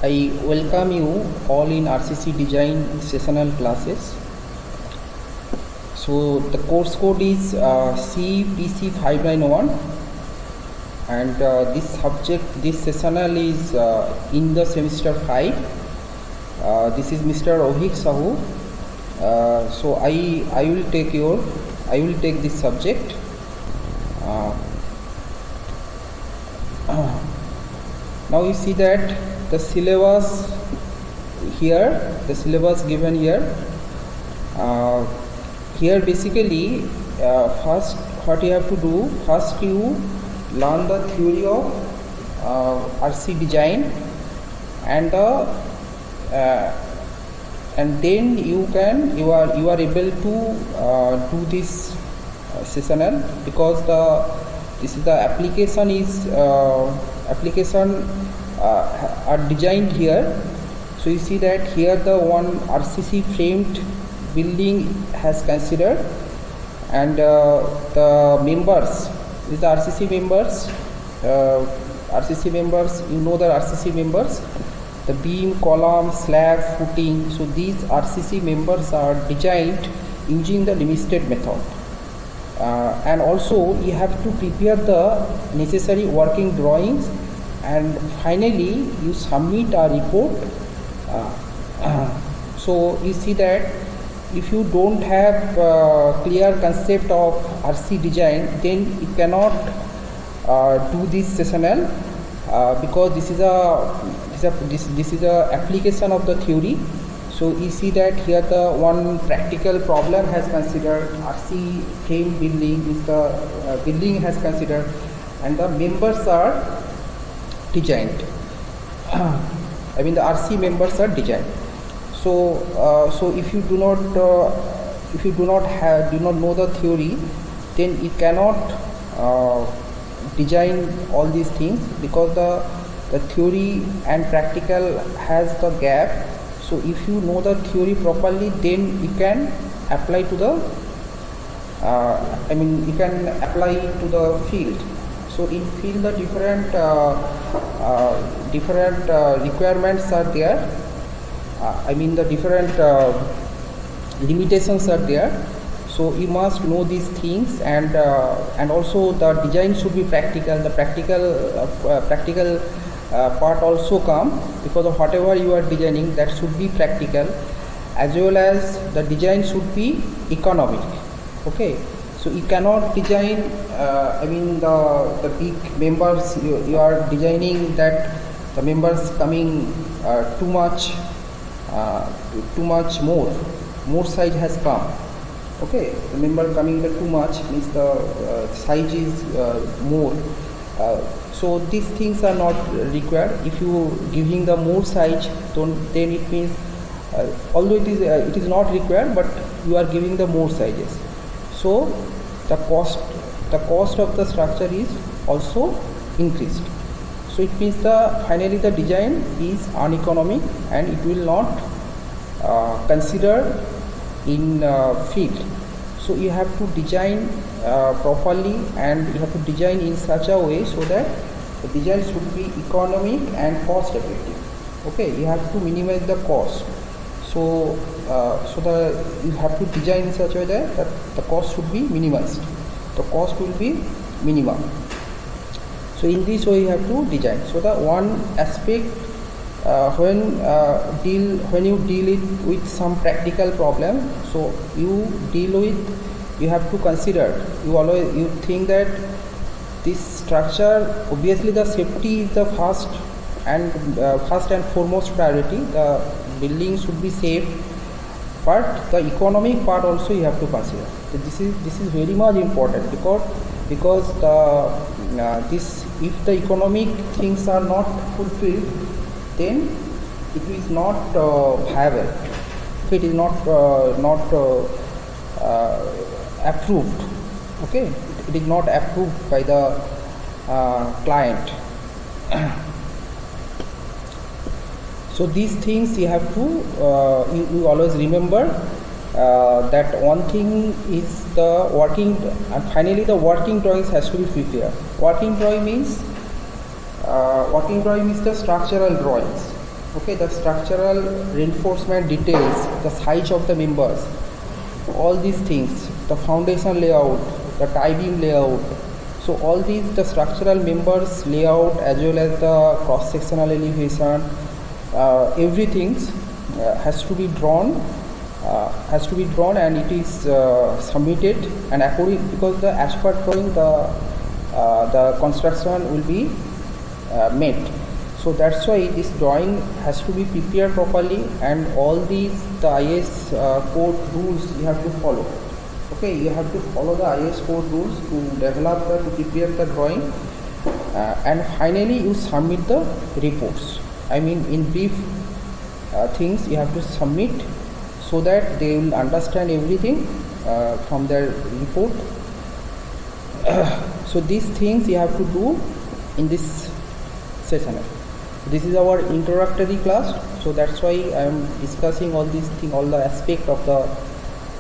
I welcome you all in RCC design sessional classes. So the course code is CPC 591, and this subject, this sessional is in the semester 5. This is Mr. Ohik Sahu. So I will take this subject. Now you see that the syllabus here, the syllabus given here. Here basically, first what you have to do, first you learn the theory of RC design, and then you are able to do this sessional, because the application are designed here. So you see that here the one RCC framed building has considered, and the members, with the RCC members, you know the RCC members, the beam, column, slab, footing. So these RCC members are designed using the limit state method. And also you have to prepare the necessary working drawings, and finally you submit a report. So you see that if you don't have clear concept of RC design, then you cannot do this sessional, because this is a application of the theory. So you see that here the one practical problem has considered, RC frame building is the building has considered, and the members are designed. I mean the RC members are designed. So if you do not know the theory, then you cannot design all these things, because the theory and practical has the gap. So if you know the theory properly, then you can apply to the field. So in field the different requirements are there. The different limitations are there. So you must know these things, and also the design should be practical. The practical part also come, because of whatever you are designing, that should be practical, as well as the design should be economic. Okay, so you cannot design the big members. You are designing that the members coming too much more size has come. Okay, the member coming too much means the size is more. So these things are not required. If you giving the more size, then it means although it is not required, but you are giving the more sizes. So the cost of the structure is also increased. So it means finally the design is uneconomic, and it will not consider in field. So you have to design properly, and you have to design in such a way so that the design should be economic and cost effective. Okay, you have to minimize the cost. So you have to design in such a way that the cost should be minimized. The cost will be minimum. So in this way you have to design. So the one aspect, when you deal it with some practical problem, so you have to consider, you think that this structure, obviously the safety is the first and foremost priority. The building should be safe, but the economic part also you have to consider. So this is very much important, because if the economic things are not fulfilled, then it is not viable. If it is not approved, okay, it is not approved by the client. So these things you have to you always remember, that one thing is the working, and finally the working drawings has to be prepared. Working drawing means the structural drawings. Okay, the structural reinforcement details, the size of the members, all these things, the foundation layout, the tie beam layout. So all these, the structural members layout as well as the cross sectional elevation, everything has to be drawn. And it is submitted, and according, because the as per drawing the construction will be made. So that's why this drawing has to be prepared properly, and all these the IS code rules you have to follow. Okay, you have to follow the IS code rules to develop to prepare the drawing, and finally you submit the reports. I mean, in brief things you have to submit so that they will understand everything from their report. So these things you have to do in this session. This is our introductory class, so that's why I am discussing all these things, all the aspect of the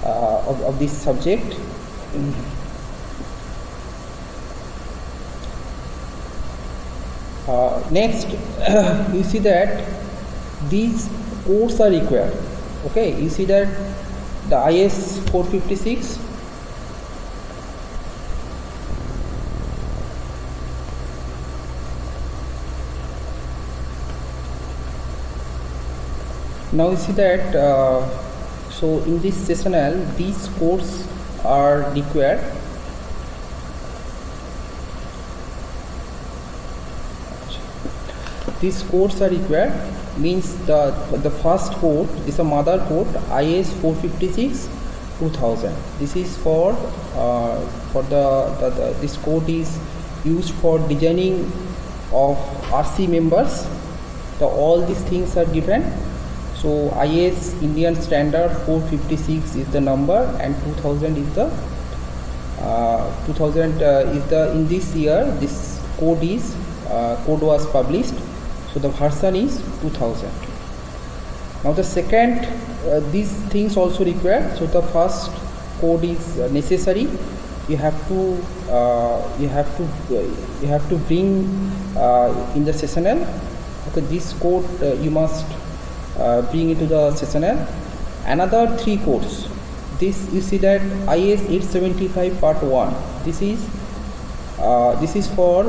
of this subject. Next, you see that these codes are required. Okay, you see that the IS 456. Now you see that so in this sessional these codes are required. These codes are required means the first code is a mother code IS 456 2000. This is for the this code is used for designing of RC members. All these things are given. So IS Indian Standard 456 is the number, and 2000 is the in this year this code is code was published. So the version is 2000. Now the second, these things also required. So the first code is necessary. You have to bring in the sessional. Okay, this code you must bring into the sessional. Another three codes. This you see that IS 875 part 1. This is for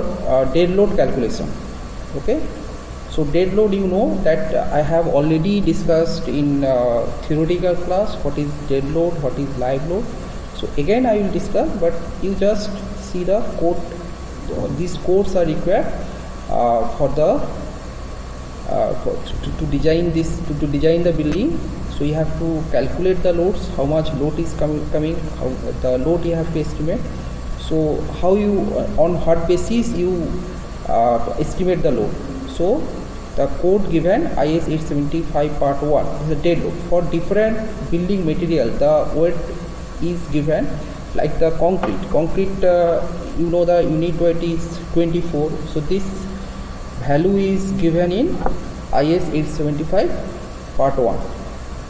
dead load calculation. Okay. So dead load, you know that I have already discussed in theoretical class what is dead load, what is live load. So again I will discuss, but you just see the code. These codes are required for the to design this, to design the building. So you have to calculate the loads, how much load is coming, how the load you have to estimate. So how you, on what basis you estimate the load. So the code given IS 875 part 1 is a dead load. For different building material, the weight is given, like the concrete you know the unit weight is 24. So this value is given in IS 875 part 1.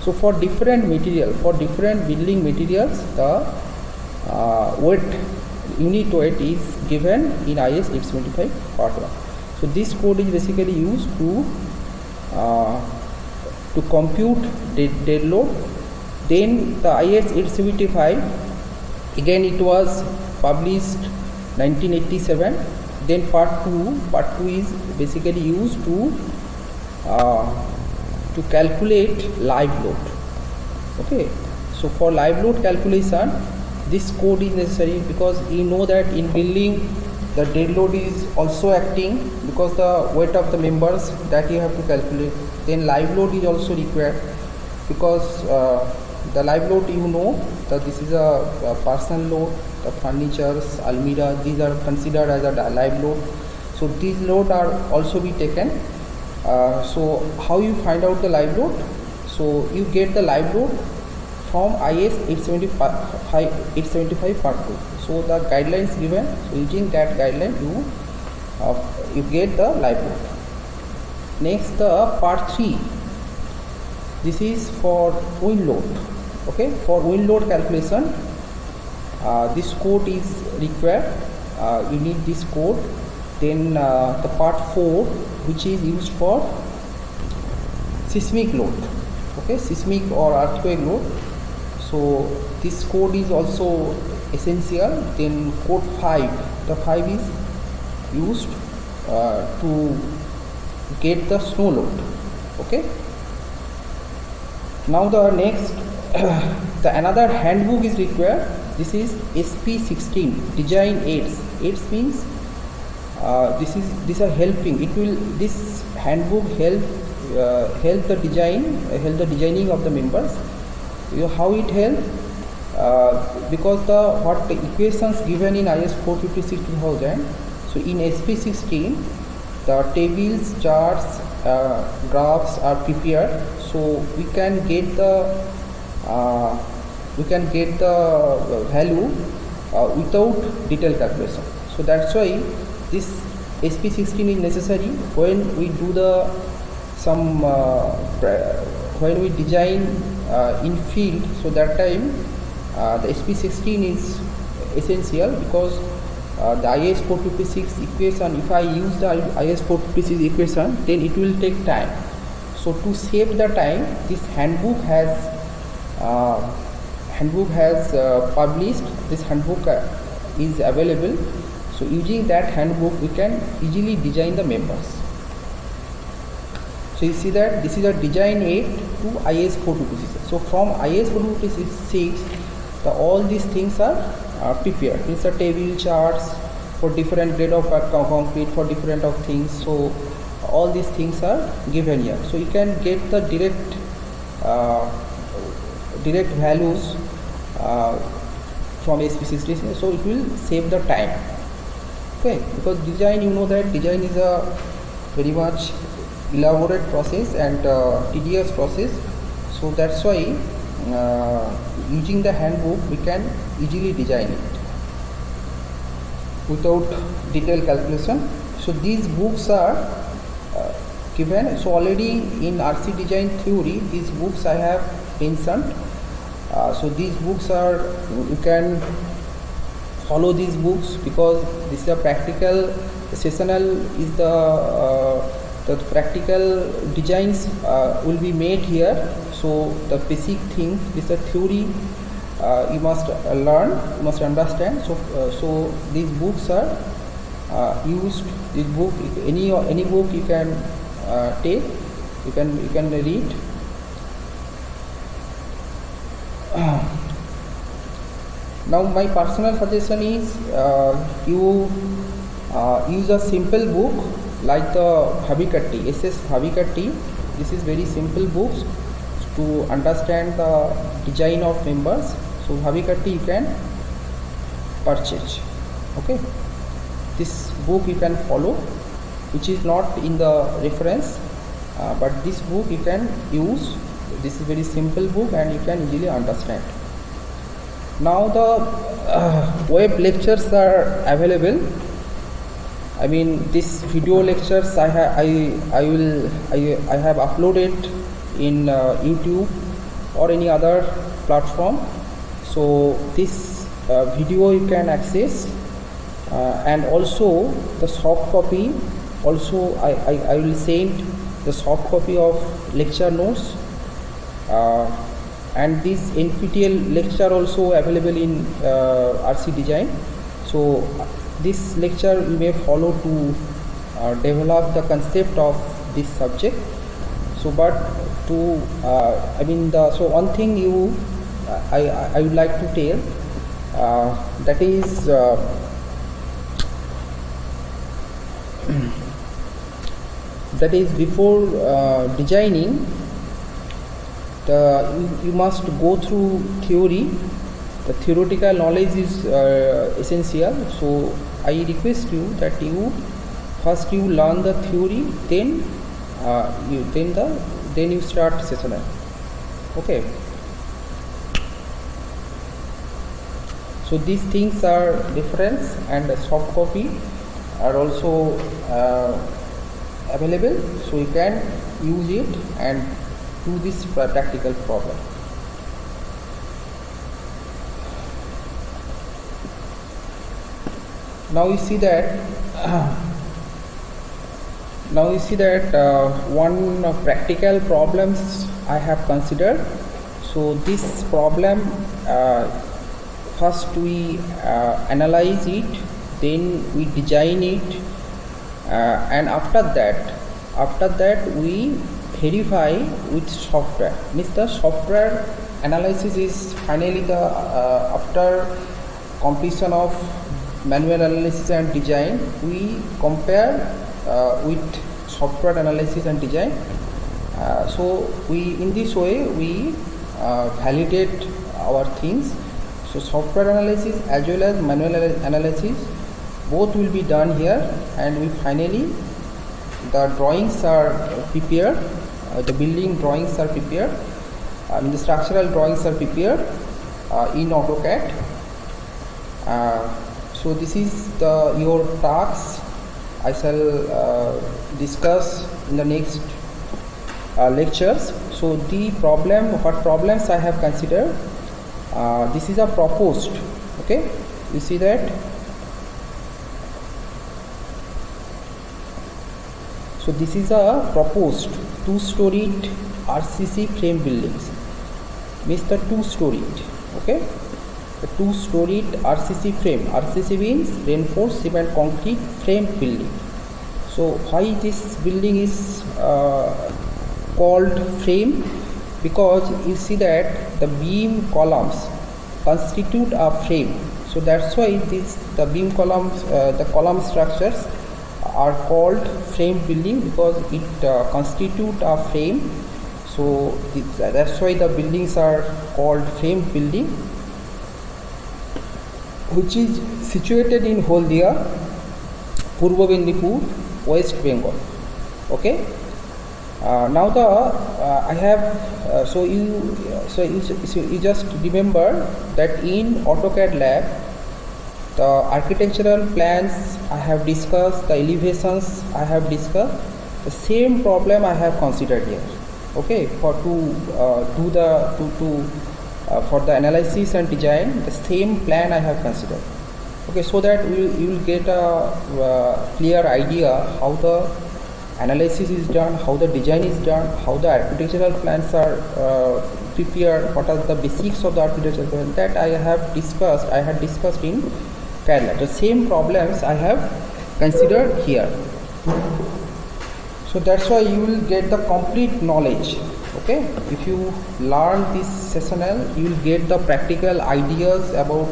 So for different material, for different building materials, the weight, unit weight is given in IS 875 part 1. So this code is basically used to compute dead load. Then the IS 875, again it was published 1987. Then part 2 is basically used to calculate live load. Okay, so for live load calculation this code is necessary, because you know that in building the dead load is also acting, because the weight of the members that you have to calculate. Then live load is also required, because the live load, you know that this is a personal load, the furnitures, almirah, these are considered as a live load. So these load are also be taken. So how you find out the live load? So you get the live load from IS 875 part 2. So the guidelines given, so using that guideline you get the live load. Next, the part 3. This is for wind load. Okay, for wind load calculation, this code is required. You need this code. Then the part 4, which is used for seismic load, okay, seismic or earthquake load. So this code is also essential. Then code 5, the 5 is used to get the snow load, okay. Now the next the another handbook is required. This is SP16 design aids. Aids means these are helping. This handbook help the designing of the members. You know how it helps? Because what the equations given in IS 456 2000. So in SP16 the tables, charts, graphs are prepared, so we can get the value without detailed calculation. So that's why this SP16 is necessary when we do when we design in field. So that time the SP16 is essential, because the IS 456 equation, if I use the IS 456 equation, then it will take time. So to save the time, this handbook has published. This handbook is available. So using that handbook, we can easily design the members. So you see that this is a design aid to IS 4256. So from IS 4256, all these things are prepared. It's a table, charts for different grade of concrete, for different of things. So all these things are given here. So you can get the direct values from SP16. So it will save the time. Okay, because design, you know that design is a very much elaborate process and tedious process. So that's why using the handbook we can easily design it without detailed calculation. So these books are given. So already in RC design theory, these books I have mentioned. So these books are, you can follow these books, because this is a practical. The seasonal is the practical designs will be made here. So the basic thing is the theory you must learn, you must understand. So these books are used. This book, any book you can take, you can read. Now my personal suggestion is you use a simple book like the Bhavikatti, SS Bhavikatti. This is very simple books to understand the design of members. So Bhavikatti you can purchase. Okay, this book you can follow, which is not in the reference, but this book you can use. This is very simple book and you can easily understand. Now the web lectures are available. I mean, this video lectures I have uploaded in YouTube or any other platform. So this video you can access, and also the soft copy. Also I will send the soft copy of lecture notes, and this NPTEL lecture also available in RC Design. So this lecture you may follow to develop the concept of this subject. So but to so one thing I would like to tell, that is that is before designing, you must go through theory. The theoretical knowledge is essential. So I request you that you first learn the theory, then you start seasonal. Okay. So these things are difference, and the soft copy are also available. So you can use it and do this practical problem. Now you see that Now you see that one practical problems I have considered. So this problem, first we analyze it, then we design it, and after that we verify with software. Means the software analysis is finally the after completion of manual analysis and design, we compare with software analysis and design. So we, in this way, we validate our things. So software analysis as well as manual analysis, both will be done here, and we finally the drawings are prepared, the building drawings are prepared, the structural drawings are prepared in AutoCAD. So this is your task. I shall discuss in the next lectures. So the problem, what problems I have considered, this is a proposed, okay, you see that. So this is a proposed two-storied RCC frame buildings, means the two-storied, okay, the two-storied RCC frame. RCC means reinforced cement concrete frame building. So why this building is called frame? Because you see that the beam columns constitute a frame. So that's why the beam columns, the column structures are called frame building, because it constitute a frame. So that's why the buildings are called frame building, which is situated in Haldia, Purbo Mendipur, West Bengal. Okay. Now I have so you just remember that in AutoCAD lab, the architectural plans I have discussed, the elevations I have discussed, the same problem I have considered here. Okay, for for the analysis and design, the same plan I have considered. Okay, so that you will get a clear idea how the analysis is done, how the design is done, how the architectural plans are prepared, what are the basics of the architectural plan. That I had discussed in CAD lab. The same problems I have considered here. So that's why you will get the complete knowledge. Okay, if you learn this sessional, you will get the practical ideas about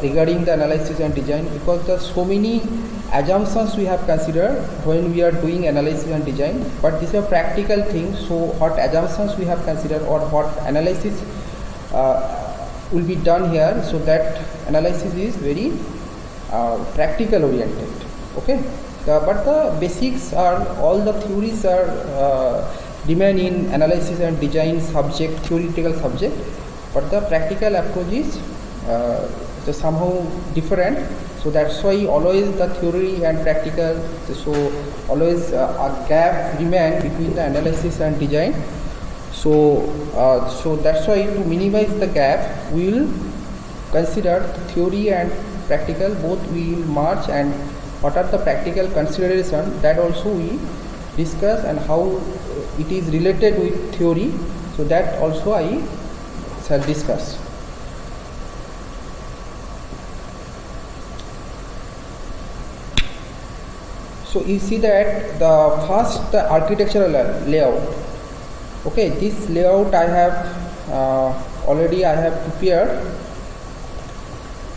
regarding the analysis and design, because there are so many assumptions we have considered when we are doing analysis and design, but these are practical things. So what assumptions we have considered or what analysis will be done here, so that analysis is very practical oriented. Okay, but the basics are, all the theories are remain in analysis and design subject, theoretical subject, but the practical approach is just somehow different. So that's why always the theory and practical, so always a gap remain between the analysis and design. So so that's why to minimize the gap, we will consider theory and practical both we will merge, and what are the practical consideration, that also we discuss, and how it is related with theory, so that also I shall discuss. So you see that the first architectural layout. Okay, this layout I have already I have prepared.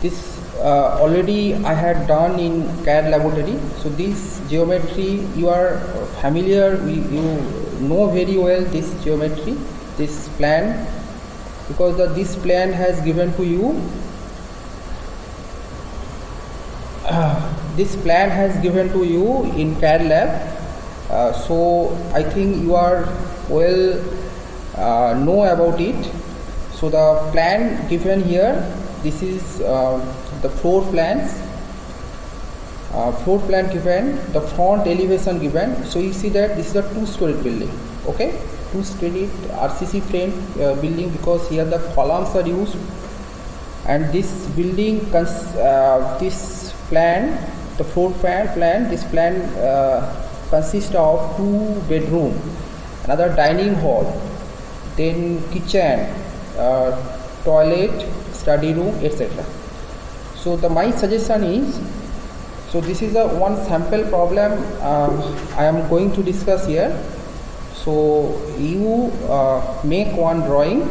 This already I had done in CAD laboratory. So this geometry you are familiar, you know very well this geometry, this plan, because this plan has given to you. This plan has given to you in CAD lab. So I think you are well know about it. So the plan given here, this is the floor plans, floor plan given, the front elevation given. So you see that this is a two-story building. Okay, two-story RCC frame building, because here the columns are used, and this building this plan, the floor plan, this plan consists of 2 bedroom, another dining hall, then kitchen, toilet, study room, etc. So my suggestion is, so this is a one sample problem I am going to discuss here. So you make one drawing,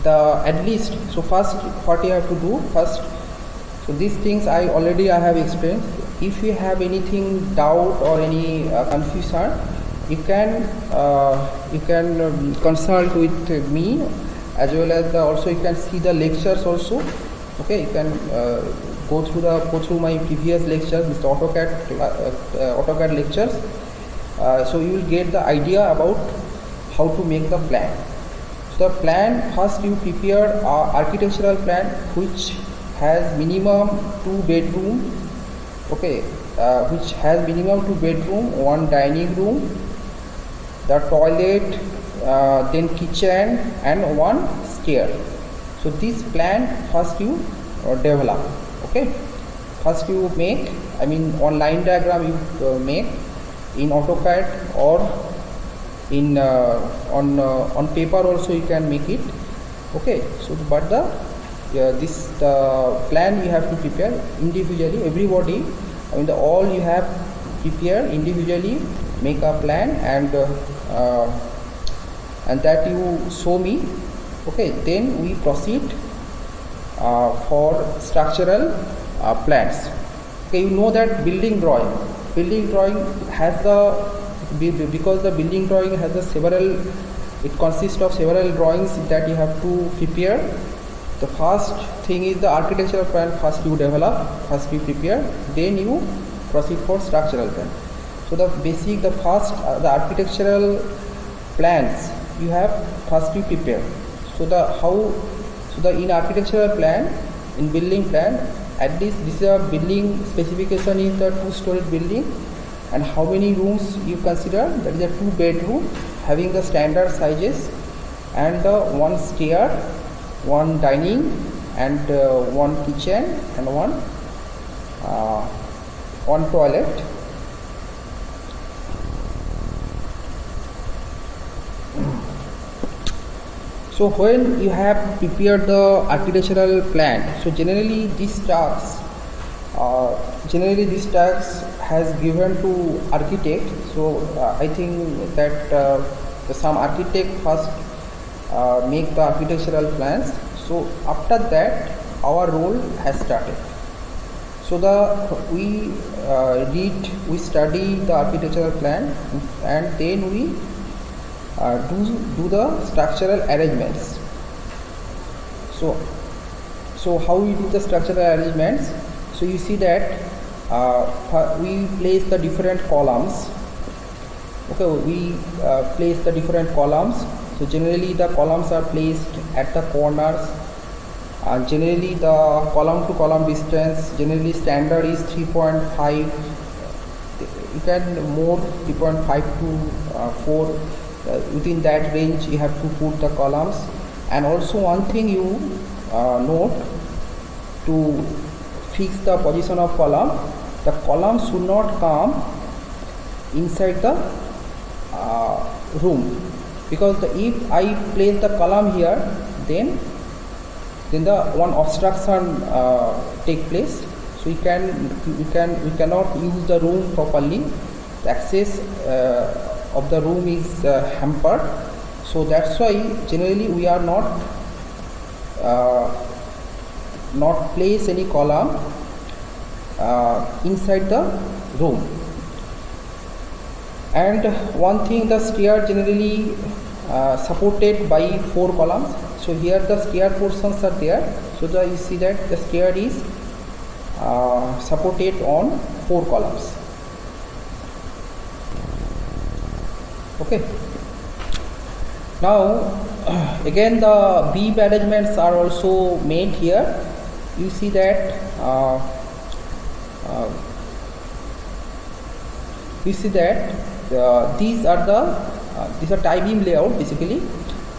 the at least, so first what you have to do first, so these things I have explained. If you have anything doubt or any confusion, you can consult with me, as well as also you can see the lectures also. Okay, you can go through my previous lectures, Mr. AutoCAD lectures. So you will get the idea about how to make the plan. So the plan, first you prepare a architectural plan which has minimum 2 bedroom, okay, which has minimum 2 bedroom, 1 dining room, the toilet, then kitchen, and 1 stair. So this plan first you develop. Okay, first you make, I mean on line diagram you make in AutoCAD, or in on paper also you can make it. Okay, so but the plan you have to prepare individually. Everybody, I mean all you have prepare individually, make a plan, and that you show me. Okay, then we proceed for structural plans. Okay, you know that building drawing has because the building drawing has it consists of several drawings that you have to prepare. The first thing is the architectural plan. First you develop, first you prepare, then you proceed for structural plan. So the architectural plans you have first you prepare. So in architectural plan, in building plan, at least this is a building specification is the 2-story building, and how many rooms you consider, that is a 2 bedroom having the standard sizes, and the 1 stair, 1 dining, and 1 kitchen, and 1 toilet. So when you have prepared the architectural plan, so generally this task has given to architect. So I think that some architect first make the architectural plans. So after that our role has started. So we study the architectural plan, and then we do the structural arrangements. So how we do the structural arrangements? So you see that we place the different columns. Okay, we place the different columns. So generally the columns are placed at the corners, and generally the column to column distance generally standard is 3.5. You can more 3.5 to 4. Within that range you have to put the columns. And also one thing you note, to fix the position of column, the column should not come inside the room, because if I place the column here, then the one obstruction take place. So we cannot use the room properly. The access of the room is hampered. So that's why generally we are not place any column inside the room. And one thing, the stair generally supported by 4 columns. So here the stair portions are there. So you see that the stair is supported on 4 columns. Okay. Now again the beam arrangements are also made here. You see that these are tie beam layout basically.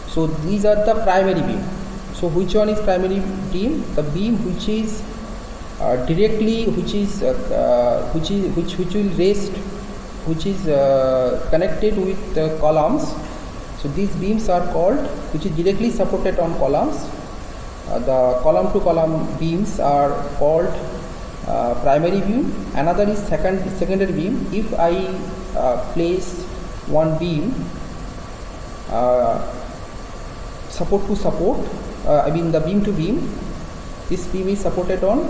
So these are the primary beam. So which one is primary beam? The beam which is directly which will rest, which is connected with columns. So these beams are called, which is directly supported on columns. The column to column beams are called primary beam. Another is secondary beam. If I place one beam support to support, I mean the beam to beam, this beam is supported on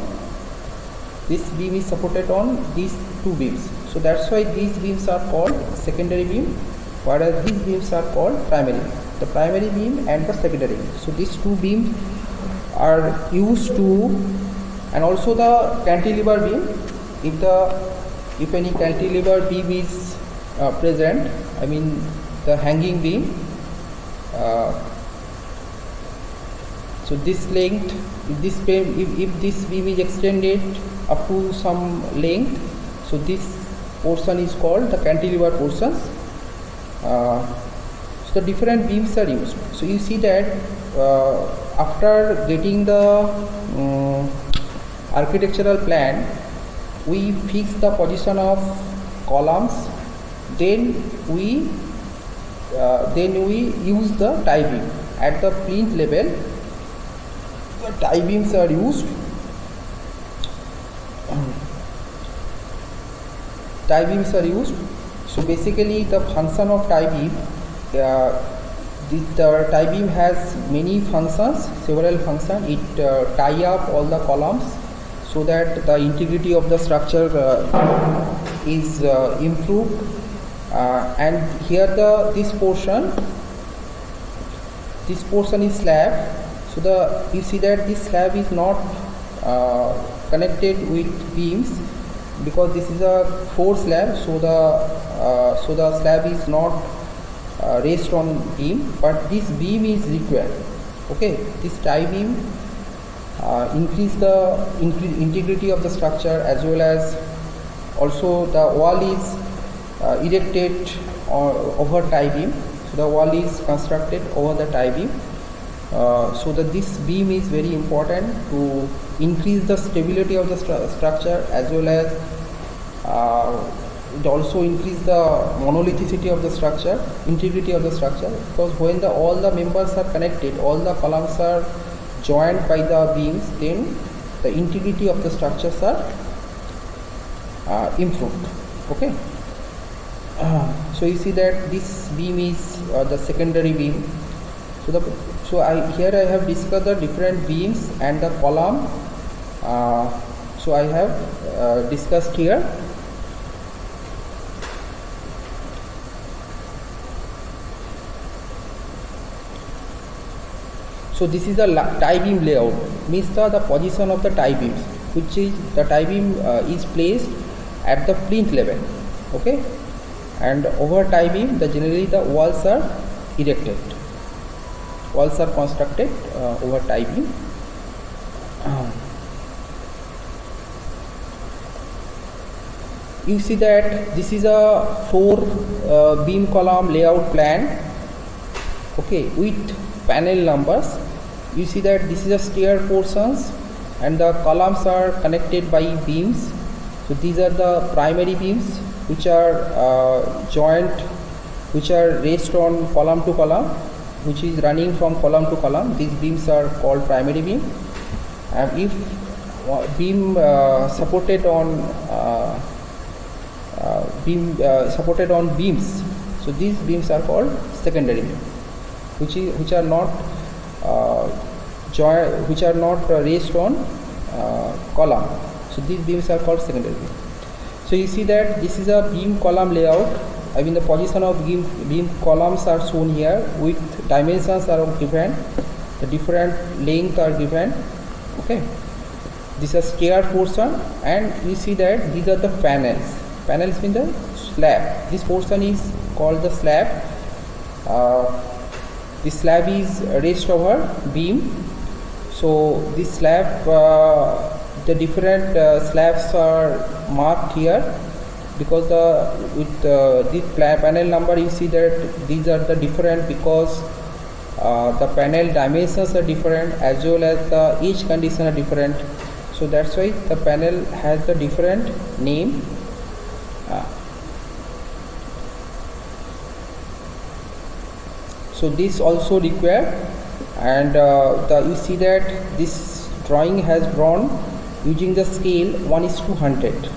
these two beams. So that's why these beams are called secondary beam, whereas these beams are called primary beam. The primary beam and the secondary beam. So these two beams are used to, and also the cantilever beam. If any cantilever beam is present, I mean the hanging beam. So this length, if this beam is extended up to some length, so this portion is called the cantilever portions. So the different beams are used. So you see that after getting the architectural plan, we fix the position of columns, then we use the tie beam at the plinth level. The tie beams are used. Tie beams are used. So basically the function of tie beam, the tie beam has many functions, several functions. It tie up all the columns so that the integrity of the structure is improved. And here this portion is slab. So you see that this slab is not connected with beams, because this is a 4 slab. So the slab is not raised on beam, but this beam is required. Okay, this tie beam increase the integrity of the structure, as well as also the wall is erected over tie beam. So the wall is constructed over the tie beam. So that this beam is very important to increase the stability of the structure, as well as it also increase the monolithicity of the structure, integrity of the structure, because when all the members are connected, all the columns are joined by the beams, then the integrity of the structures are improved. Okay. So you see that this beam is the secondary beam. Here I have discussed the different beams and the column. So I have discussed here. So this is the tie beam layout, means the position of the tie beams, which is the tie beam is placed at the plinth level. Okay, and over tie beam, generally the walls are erected. Walls are constructed over tie beam. You see that this is a 4 beam column layout plan. Okay, with panel numbers. You see that this is a stair portions, and the columns are connected by beams. So these are the primary beams, which are joint, which are raised on column to column, which is running from column to column. These beams are called primary beam. And if beam supported on beams, so these beams are called secondary beam, which are not raised on column. So these beams are called secondary beam. So you see that this is a beam column layout. I mean the position of beam columns are shown here, with dimensions are given, the different length are given. Okay, this is stair portion, and you see that these are the panels. Panels mean the slab. This portion is called the slab. This slab is raised over beam. So this slab, the different slabs are marked here, because this panel number, you see that these are the different, because the panel dimensions are different, as well as the each condition are different. So so that's why the panel has the different name. So this also required, and you see that this drawing has drawn using the scale 1:100.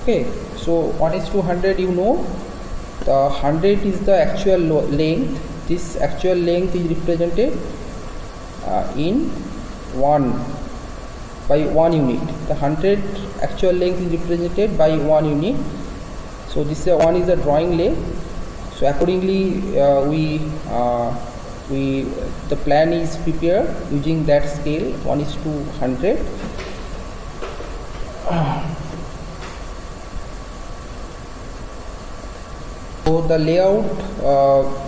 Okay, so 1:100, you know, the 100 is the actual length. This actual length is represented in 1 by 1 unit. The 100 actual length is represented by 1 unit. So this one is the drawing length. So accordingly, the plan is prepared using that scale 1:100. So the layout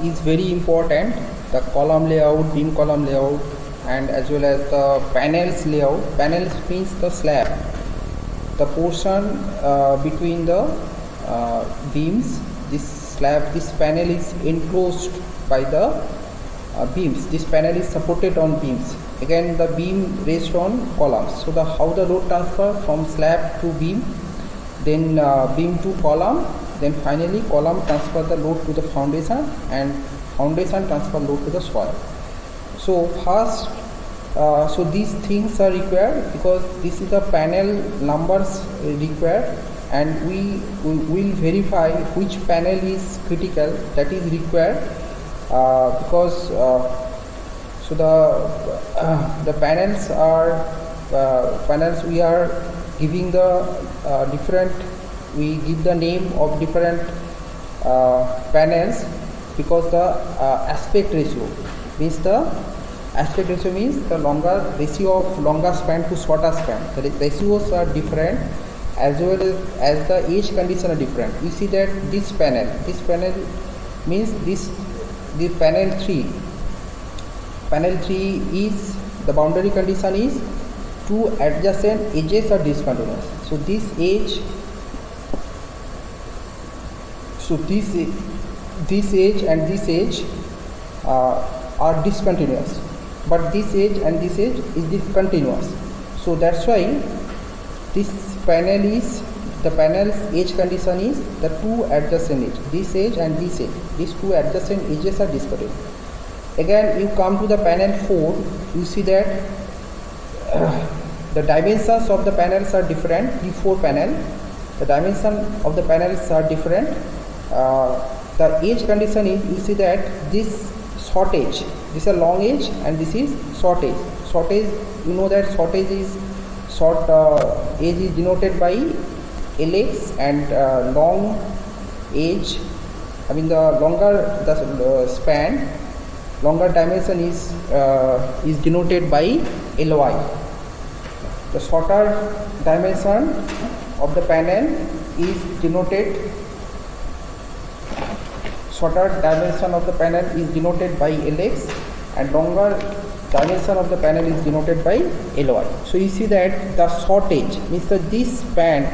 is very important. The column layout, beam column layout, and as well as the panels layout. Panels means the slab, the portion between the beams. This slab, this panel is enclosed by the beams. This panel is supported on beams. Again, the beam rests on columns. So how the load transfer from slab to beam, then beam to column, then finally column transfer the load to the foundation, and foundation transfer load to the soil. So first, so these things are required because this is the panel numbers required, and we will verify which panel is critical, that is required, because so the panels are panels we are giving the different, we give the name of different panels because the aspect ratio means the longer ratio of longer span to shorter span. The ratios are different, as well as the age condition are different. You see that this panel means the panel 3. Panel 3 is the boundary condition is two adjacent edges are discontinuous. So this edge, so this edge and this edge are discontinuous, but this edge and this edge is continuous. So that's why this panel is, the panel's edge condition is the two adjacent edge, this edge and this edge. These two adjacent edges are discontinuous. Again, you come to the panel 4, you see that the dimensions of the panels are different. P4 panel, the dimension of the panels are different. The edge condition is, you see that this short edge, this is a long edge and this is short edge. Short edge, you know that short edge is edge is denoted by LX, and long edge, I mean the longer the span, longer dimension is denoted by LY. The shorter dimension of the panel is denoted, by LX, and longer dimension of the panel is denoted by LY. So you see that the short edge means that this span,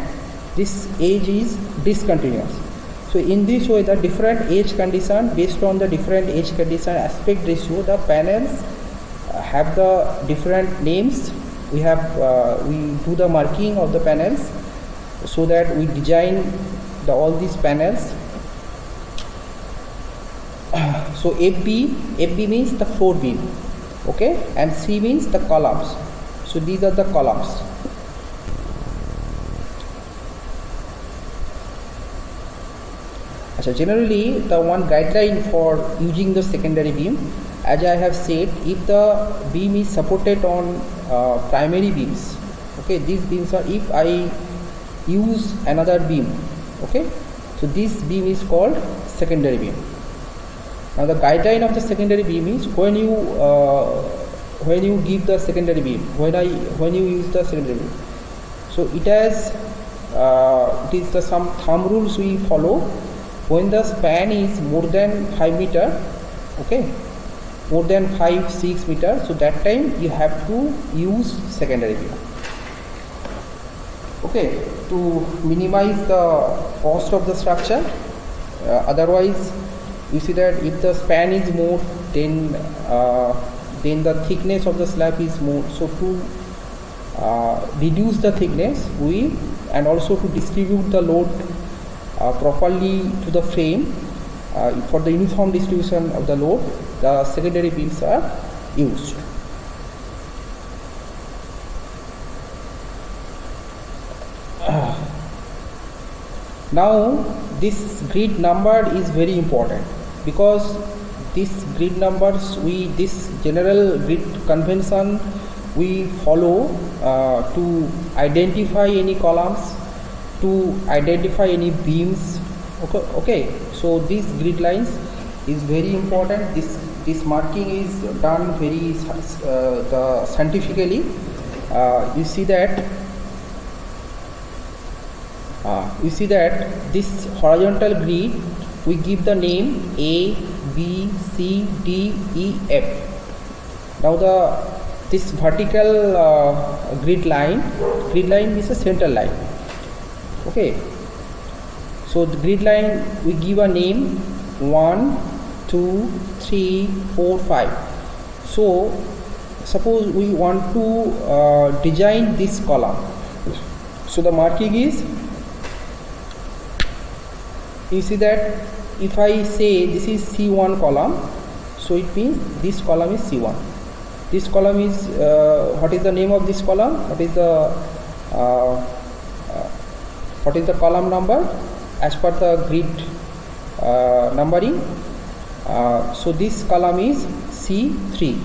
this edge is discontinuous. So in this way, the different edge condition, based on the different edge condition aspect ratio, the panels have the different names. We do the marking of the panels so that we design all these panels. So FB means the floor beam, okay, and C means the columns. So these are the columns. So generally, the one guideline for using the secondary beam, as I have said, if the beam is supported on primary beams, okay, these beams are, if I use another beam, okay, so this beam is called secondary beam. Now the guideline of the secondary beam is when you give the secondary beam, when you use the secondary beam, so it has some thumb rules we follow. When the span is more than 5 meter, okay, more than 5-6 meters, so that time you have to use secondary beam, okay, to minimize the cost of the structure. Otherwise, you see that if the span is more, then the thickness of the slab is more. So reduce the thickness and also to distribute the load properly to the frame. For the uniform distribution of the load, the secondary beams are used. Now this grid number is very important, because this grid numbers, this general grid convention we follow to identify any columns, to identify any beams. Okay. So these grid lines is very important. This marking is done very scientifically. You see that this horizontal grid, we give the name A, B, C, D, E, F. Now this vertical grid line is a central line. Okay. So the grid line, we give a name 1, 2, 3, 4, 5. So suppose we want to design this column. So the marking is, you see that if I say this is C1 column, so it means this column is C1. This column is, what is the name of this column? What is the column number as per the grid numbering? So this column is C3.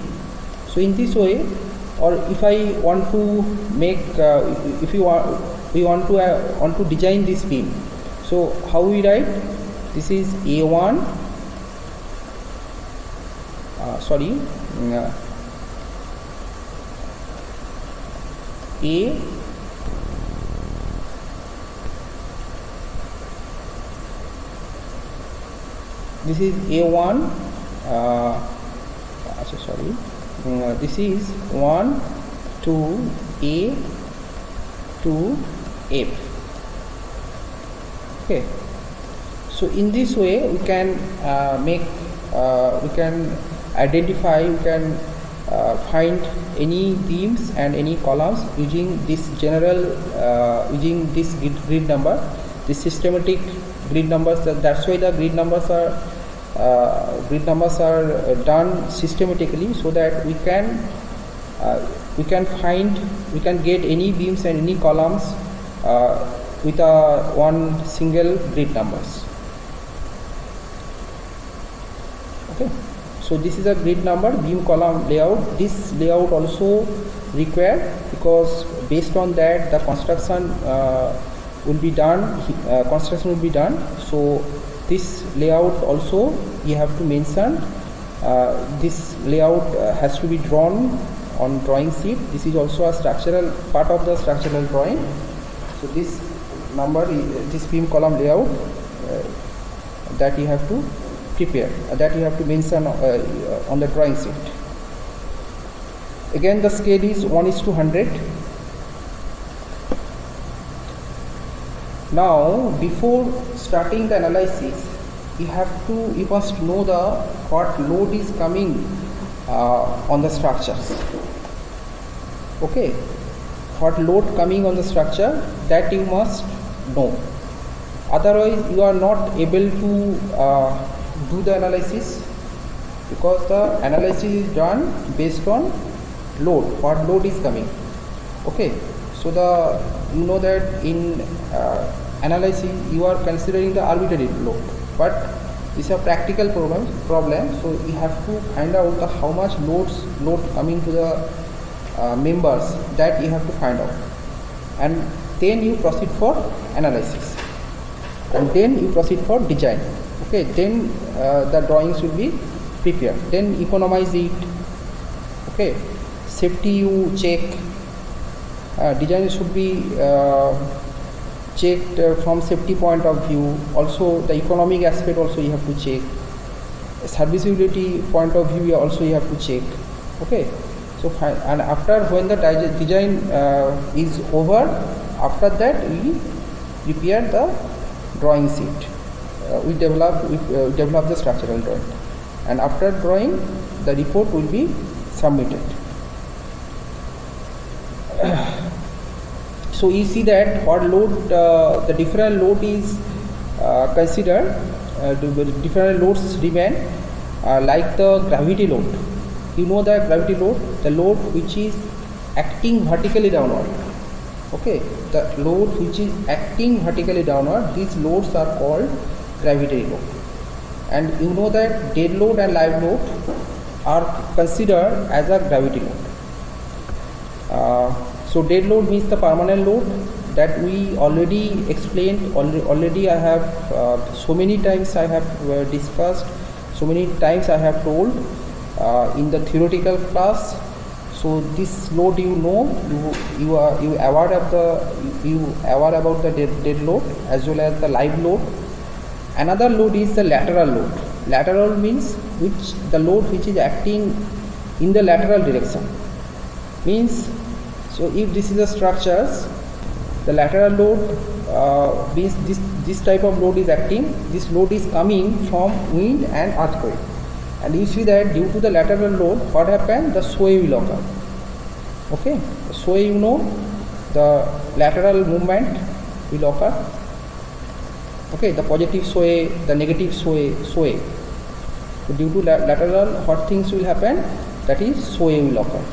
So in this way, or if I want to make, we want to design this beam. So how we write? This is A1. A. This is A1. This is 1 to A to F. Okay. So in this way we can we can identify, we can find any beams and any columns using this general using this grid number, this systematic grid numbers. That's why the grid numbers are done systematically, so that we can get any beams and any columns with one single grid numbers. Okay. So this is a grid number, beam column layout. This layout also required, because based on that the construction will be done. So this layout also you have to mention. This layout has to be drawn on drawing sheet. This is also a structural part of the structural drawing. So this number, this beam column layout, that you have to prepare, that you have to mention on the drawing sheet. Again, the scale is 1:100. Now, before starting the analysis, you must know what load is coming on the structures. Okay, what load coming on the structure, that you must know. Otherwise, you are not able to do the analysis, because the analysis is done based on load, what load is coming. Okay, so you know that in analysis you are considering the arbitrary load, but it's a practical problem. So you have to find out how much load coming to the members, that you have to find out, and then you proceed for analysis, and then you proceed for design. Okay, then the drawings will be prepared, then economize it. Okay, safety you check, design should be checked from safety point of view. Also the economic aspect also you have to check, serviceability point of view also you have to check. Okay, so and after, when the design is over, after that we prepare the drawing sheet. We develop the structural drawing, and after drawing the report will be submitted. So you see that what load, the different load is considered, the different loads remain, like the gravity load. You know the gravity load, the load which is acting vertically downward. Okay, the load which is acting vertically downward, these loads are called gravity load. And you know that dead load and live load are considered as a gravity load. So dead load means the permanent load that we already explained. Already I have so many times I have discussed, so many times I have told in the theoretical class. So this load, you know, you aware about the dead load as well as the live load. Another load is the lateral load. Lateral means the load which is acting in the lateral direction. Means, so if this is the structures, the lateral load means this type of load is acting. This load is coming from wind and earthquake. And you see that due to the lateral load, what happened? The sway will occur. Okay, the sway, you know, the lateral movement will occur. Okay, the positive sway, the negative sway. So due to lateral, what things will happen? That is sway will occur.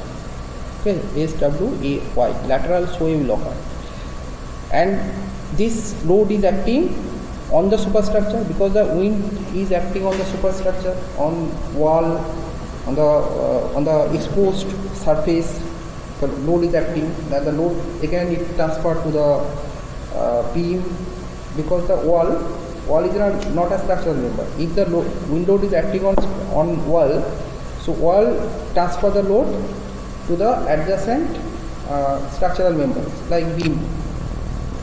Okay, SWAY, lateral sway will occur. And this load is acting on the superstructure because the wind is acting on the superstructure, on wall, on the exposed surface. The load is acting. That the load again it transferred to the beam, because the wall is not a structural member. If the wind load is acting on wall, so wall transfer the load to the adjacent structural members like beam.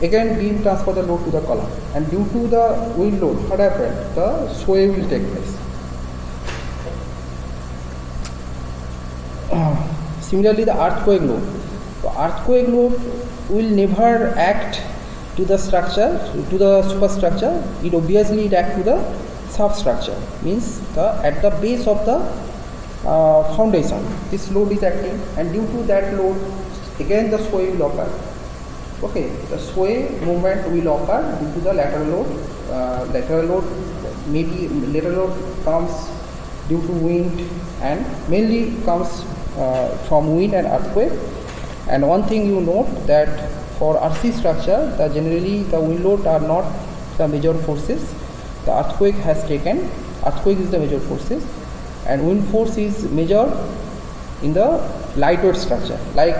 Again beam transfer the load to the column, and due to the wind load, what happened? The sway will take place. Similarly, the earthquake load. The earthquake load will never act to the structure, to the superstructure. It obviously act to the substructure. Means at the base of the foundation, this load is acting, and due to that load, again the sway will occur. Okay, the sway movement will occur due to the lateral load. Lateral load comes due to wind and mainly comes from wind and earthquake. And one thing you note that for RC structure, generally the wind load are not the major forces. The earthquake is the major forces, and wind force is major in the lightweight structure, like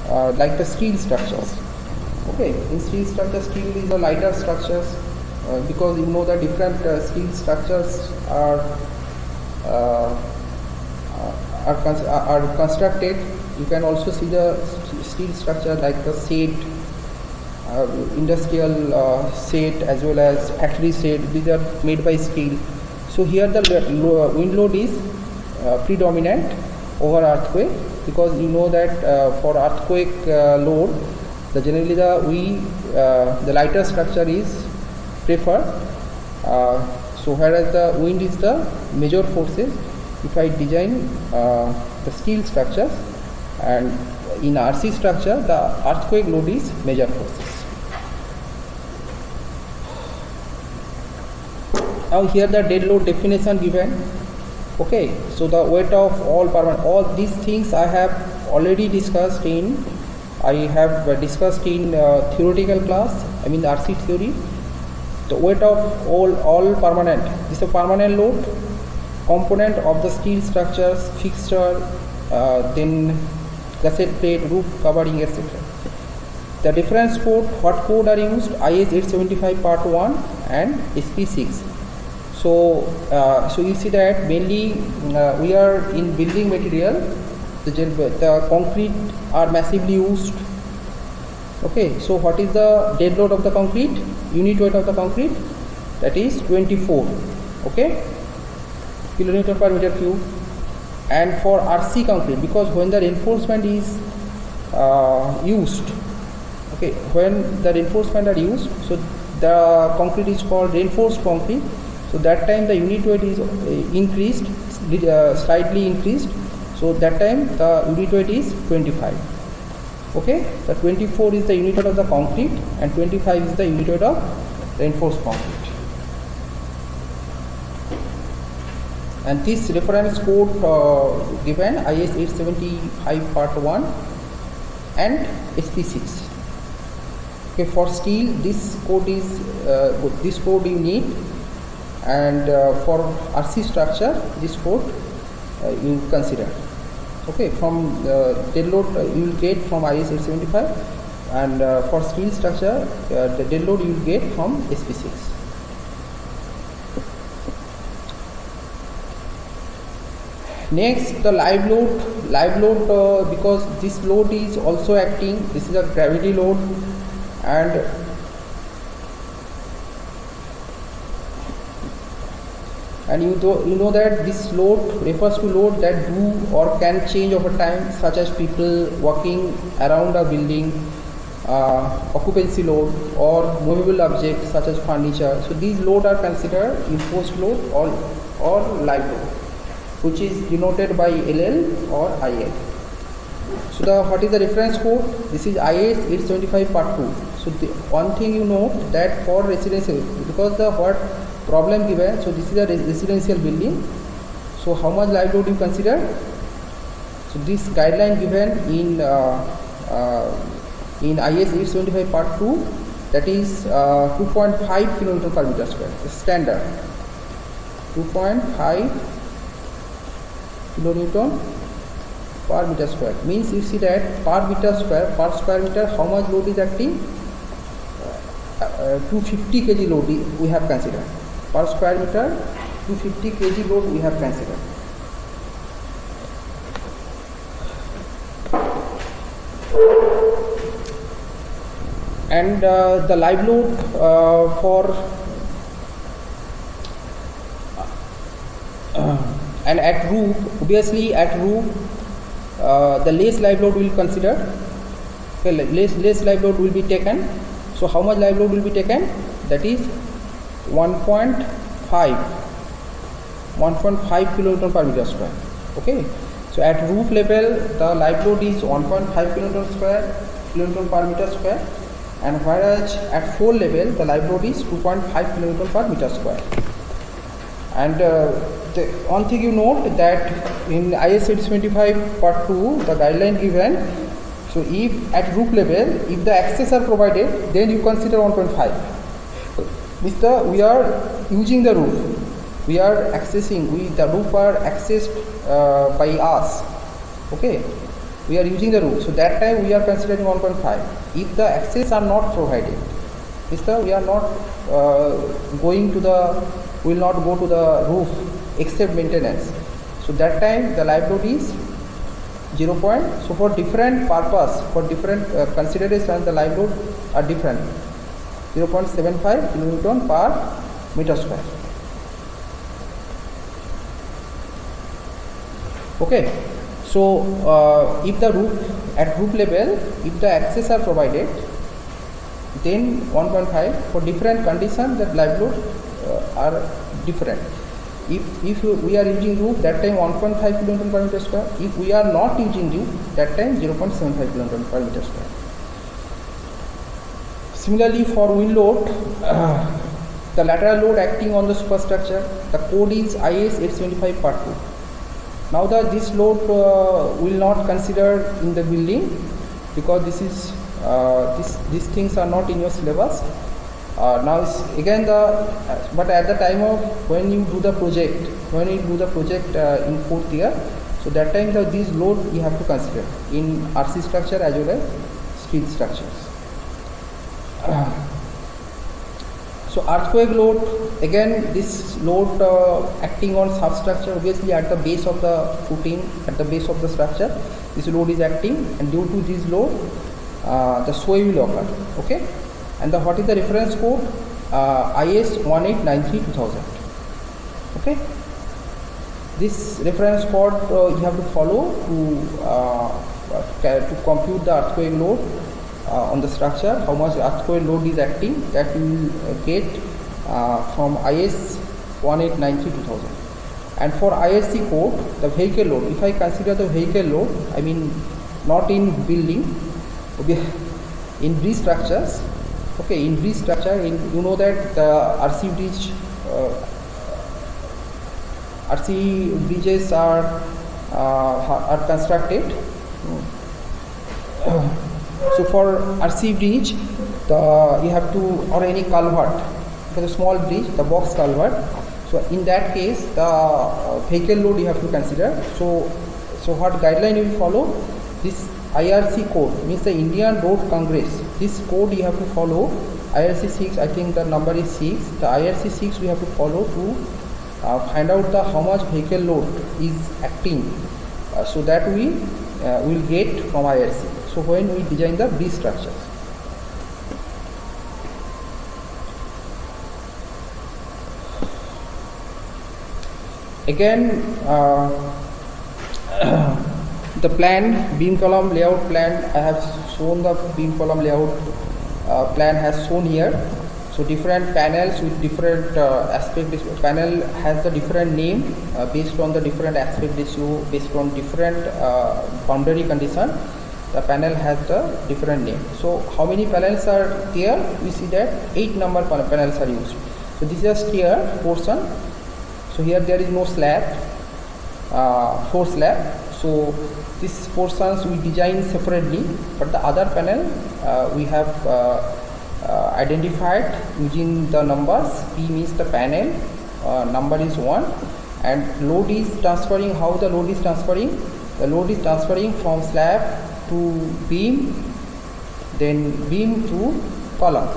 the steel structures. Okay, in steel structure, steel is the lighter structures because you know the different steel structures are constructed. You can also see the steel structure like the shed, industrial shed as well as factory shed. These are made by steel. So here the wind load is predominant over earthquake, because you know that for earthquake load, generally the lighter structure is preferred. So whereas the wind is the major forces, if I design the steel structures, and in RC structure the earthquake load is major forces. Now here the dead load definition given. Okay, so the weight of all permanent, all these things I have already discussed in theoretical class, I mean the RC theory. The weight of all permanent, this is a permanent load, component of the steel structures, fixture, then cassette plate, roof covering, etc. The difference code, what code are used? IS 875 part 1 and SP6. So you see that mainly we are in building material, the concrete are massively used. Okay, so what is the dead load of the concrete? Unit weight of the concrete, that is 24. Okay, kilonewton per meter cube. And for RC concrete, because when the reinforcement is used, okay, when the reinforcement are used, so the concrete is called reinforced concrete. So that time the unit weight is increased, slightly increased. So that time the unit weight is 25. Okay, the 24 is the unit weight of the concrete and 25 is the unit weight of reinforced concrete. And this reference code given IS 875 part 1 and SP6. Okay, for steel this code you need, and for RC structure this code you consider. Okay, from dead load you will get from IS 875, and for steel structure the dead load you will get from SP6. Next, the live load, because this load is also acting, this is a gravity load, and you know that this load refers to load that do or can change over time, such as people walking around a building, occupancy load, or movable objects such as furniture. So these loads are considered imposed load or live load, which is denoted by LL or IL. So what is the reference code? This is IS 875 part 2. So the one thing you know that for residential, because the what problem given, so this is a residential building. So how much live load you consider? So this guideline given in IS 875 part 2, that is 2.5 kN per meter square. The standard 2.5 kilonewton per meter square, means you see that per square meter how much load is acting. 250 kg load we have considered per square meter. 250 kg load we have considered. And the live load for and at roof, obviously at roof the less live load will consider. Okay, less live load will be taken. So how much live load will be taken? That is 1.5 kilonewton per meter square. Okay, so at roof level the live load is 1.5 kilonewton per meter square, and whereas at floor level the live load is 2.5 kilonewton per meter square. And the one thing you note that in IS 875 part 2 the guideline given, so if at roof level if the access are provided, then you consider 1.5. We are using the roof, we are accessing, the roof are accessed by us. Okay, we are using the roof, so that time we are considering 1.5. If the access are not provided, we are not will not go to the roof except maintenance, so that time the live load is 0. So for different purpose, for different considerations, the live load are different. 0.75 kilonewton per meter square. Okay, so if the roof at roof level, if the access are provided, then 1.5. For different conditions, that live load are different. If we are using roof, that time 1.5 kilonewton per meter square. If we are not using roof, that time 0.75 kilonewton per meter square. Similarly, for wind load, the lateral load acting on the superstructure, the code is IS 875 part 2. Now this load will not consider in the building, because this is these things are not in your syllabus. Now again but at the time of when you do the project, in 4th year, so that time these load you have to consider in RC structure as well as steel structures. So earthquake load, again this load acting on substructure, obviously at the base of the footing, at the base of the structure, this load is acting, and due to this load the sway will occur. Okay, and what is the reference code? IS 1893-2000. Okay, this reference code you have to follow to compute the earthquake load on the structure. How much earthquake load is acting, that you will get from IS 1893-2000. And for ISC code, the vehicle load, if I consider the vehicle load, I mean not in building, Okay. In bridge structures, okay, in bridge structure, you know that the RC bridges are constructed. So for RC bridge, you have to, or any culvert, for the small bridge, the box culvert. So in that case, the vehicle load you have to consider. So what guideline you will follow? This IRC code, means the Indian Road Congress. This code you have to follow. IRC 6, I think the number is 6. The IRC 6 we have to follow to find out how much vehicle load is acting. So that we will get from IRC. So when we design the bridge structures. Again, the plan, beam column layout plan, I have shown the beam column layout plan has shown here. So different panels with different aspect ratio. Panel has a different name based on the different aspect ratio, based on different boundary condition. The panel has the different name. So how many panels are there? We see that 8 number panels are used. So this is a stair portion. So here there is no slab, 4 slab. So these portions we design separately, but the other panel we have identified using the numbers. P means the panel, number is 1, and load is transferring. How the load is transferring? The load is transferring from slab to beam, then beam to column.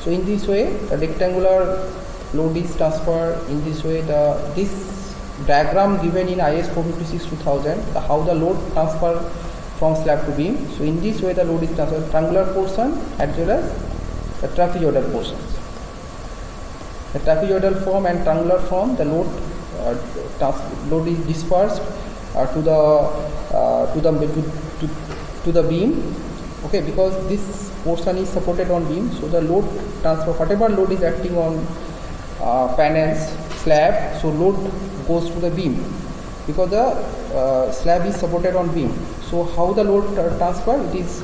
So in this way the rectangular load is transferred. In this way, this diagram given in IS 456-2000, how the load transfer from slab to beam. So in this way the load is transferred, triangular portion as well as the trapezoidal portions. The trapezoidal form and triangular form, the load is dispersed to the beam. Okay, because this portion is supported on beam, so the load transfer, whatever load is acting on panels, slab, so load goes to the beam because the slab is supported on beam. So how the load transfer? It is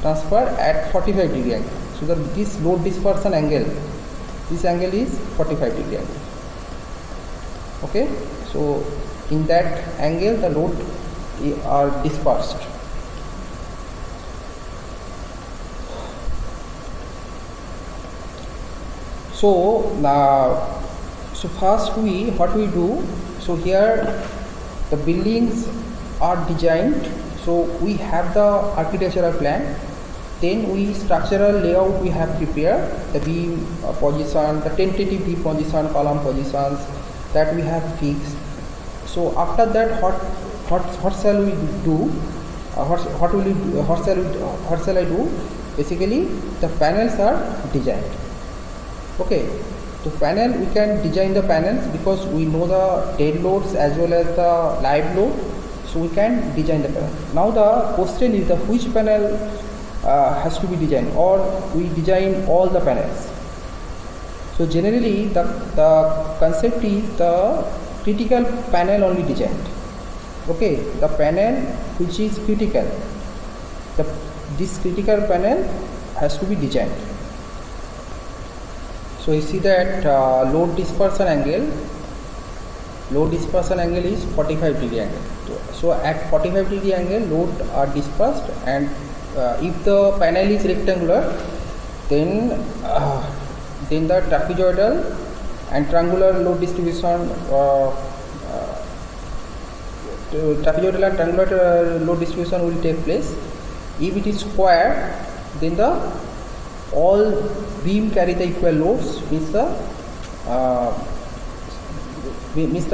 transferred at 45 degree angle. So this load dispersion angle, this angle is 45 degree angle. Okay, so in that angle the load are dispersed. So so first what we do, so here the buildings are designed, so we have the architectural plan, then we structural layout we have prepared, the beam position, the tentative beam position, column positions that we have fixed. So after that what shall we do? What shall I do? Basically the panels are designed. Okay, so panel, we can design the panels because we know the dead loads as well as the live load, so we can design the panel. Now the question is which panel has to be designed, or we design all the panels. So generally the concept is the critical panel only designed. Okay, the panel which is critical, this critical panel has to be designed. So you see that load dispersion angle is 45 degree angle. So at 45 degree angle load are dispersed, and if the panel is rectangular, then the trapezoidal and triangular load distribution, trapezoidal and triangular load distribution will take place. If it is square, then all beam carry the equal loads, means the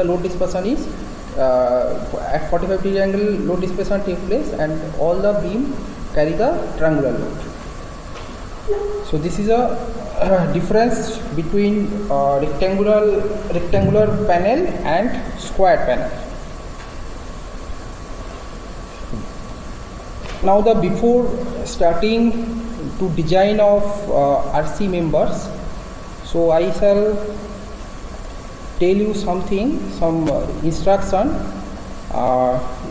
load dispersion is at 45 degree angle load dispersion take place, and all the beam carry the triangular load. So this is a difference between rectangular panel and square panel. Now before starting to design of RC members, so I shall tell you some instruction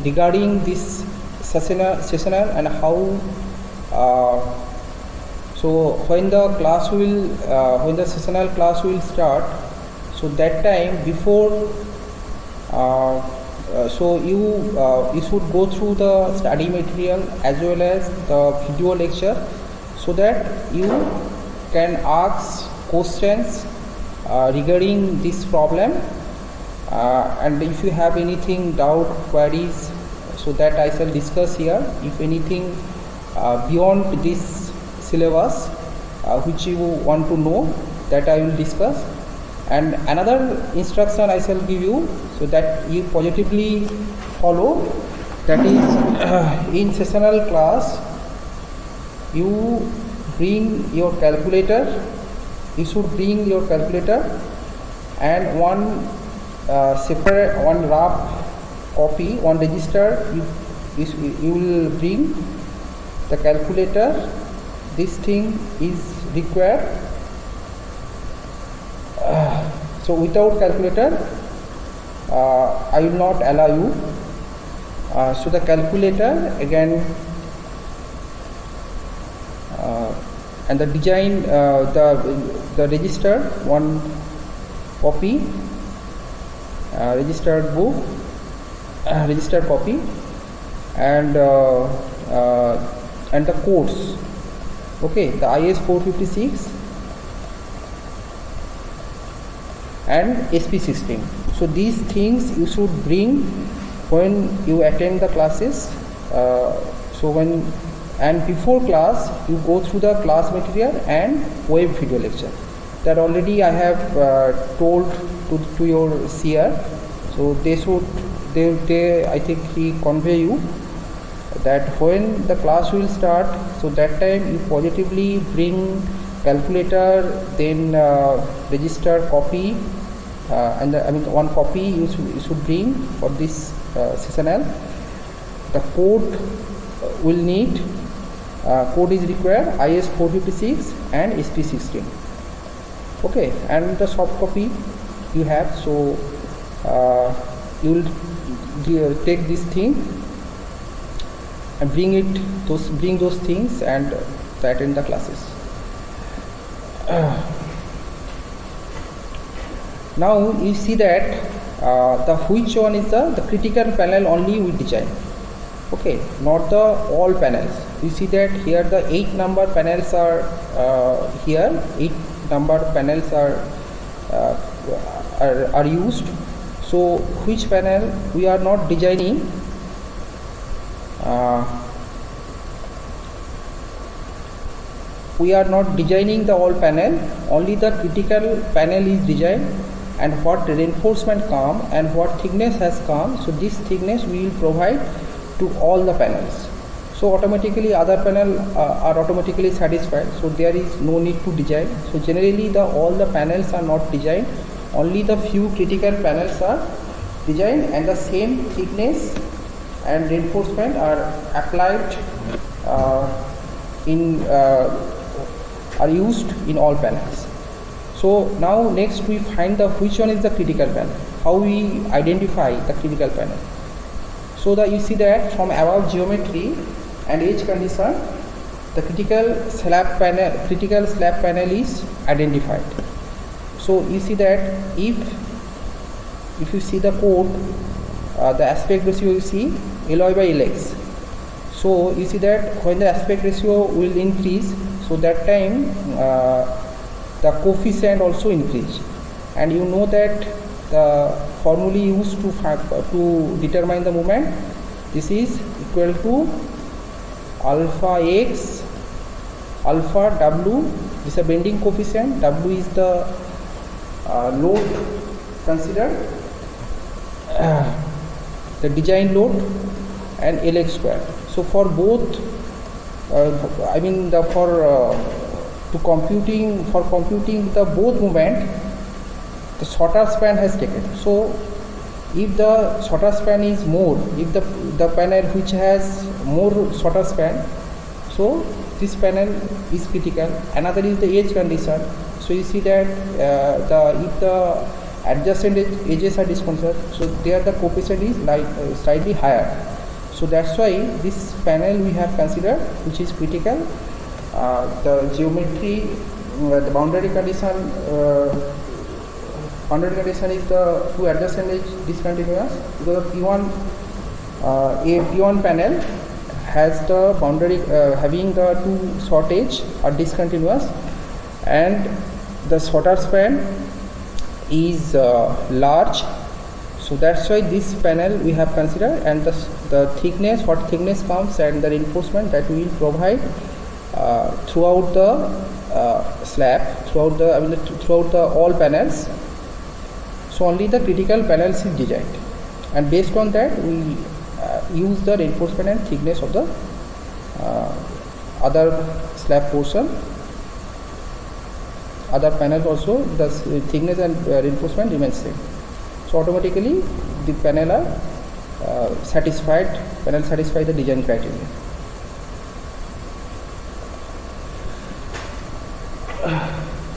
regarding this sessional and how So when the class will, when the sessional class will start, so that time before, so you should go through the study material as well as the video lecture, so that you can ask questions regarding this problem, and if you have anything doubt, queries, so that I shall discuss here. If anything beyond this syllabus which you want to know, that I will discuss. And another instruction I shall give you, so that you positively follow, that is in sessional class you bring your calculator, you should bring your calculator and one separate, one rough copy, one register, you will bring the calculator. This thing is required. So without calculator I will not allow you. So the calculator again, and the design, the register, one copy, registered book, registered copy, and the codes. Okay, the IS 456 and SP16. So these things you should bring when you attend the classes. So when, and before class you go through the class material and web video lecture. That already I have told to your seer. So they should, they I think he convey you that when the class will start, so that time you positively bring calculator, then register copy, and I mean one copy you should bring for this sessional. The code will need, code is required, IS 456 and SP16. Okay, and the soft copy you have. So you will take this thing and bring those things and attend the classes. Now you see that the which one is the critical panel only we design. Okay, not the all panels. You see that here the 8 number panels are here. 8 number panels are used. So which panel we are not designing? We are not designing the all panel, only the critical panel is designed, and what reinforcement come and what thickness has come. So this thickness we will provide to all the panels. So automatically other panel are automatically satisfied. So there is no need to design. So generally all the panels are not designed, only the few critical panels are designed, and the same thickness and reinforcement are applied are used in all panels. So now next we find the which one is the critical panel, how we identify the critical panel. So you see that from above geometry and edge condition, the critical slab panel is identified. So you see that if you see the code, the aspect ratio you see LY by LX. So you see that when the aspect ratio will increase, so that time the coefficient also increase, and you know that the formula used to determine the moment, this is equal to alpha x alpha w. This is a bending coefficient. W is the load considered, the design load, and Lx square. So for both, I mean for computing the both moment, the shorter span has taken. So if the shorter span is more, if the panel which has more shorter span, so this panel is critical. Another is the edge condition. So you see that if the adjacent edges are discontinuous, so there the coefficient is slightly higher. So that's why this panel we have considered, which is critical. The geometry, the boundary condition is the two adjacent edge discontinuous, because the P1 a P1 panel has the boundary having the two short edge are discontinuous, and the shorter span is large. So that's why this panel we have considered, and the thickness, what thickness comes, and the reinforcement that we will provide throughout the slab, throughout the all panels. So only the critical panels is designed, and based on that we use the reinforcement and thickness of the other slab portion. Other panels also the thickness and reinforcement remains same. So automatically the panel are satisfy the design criteria.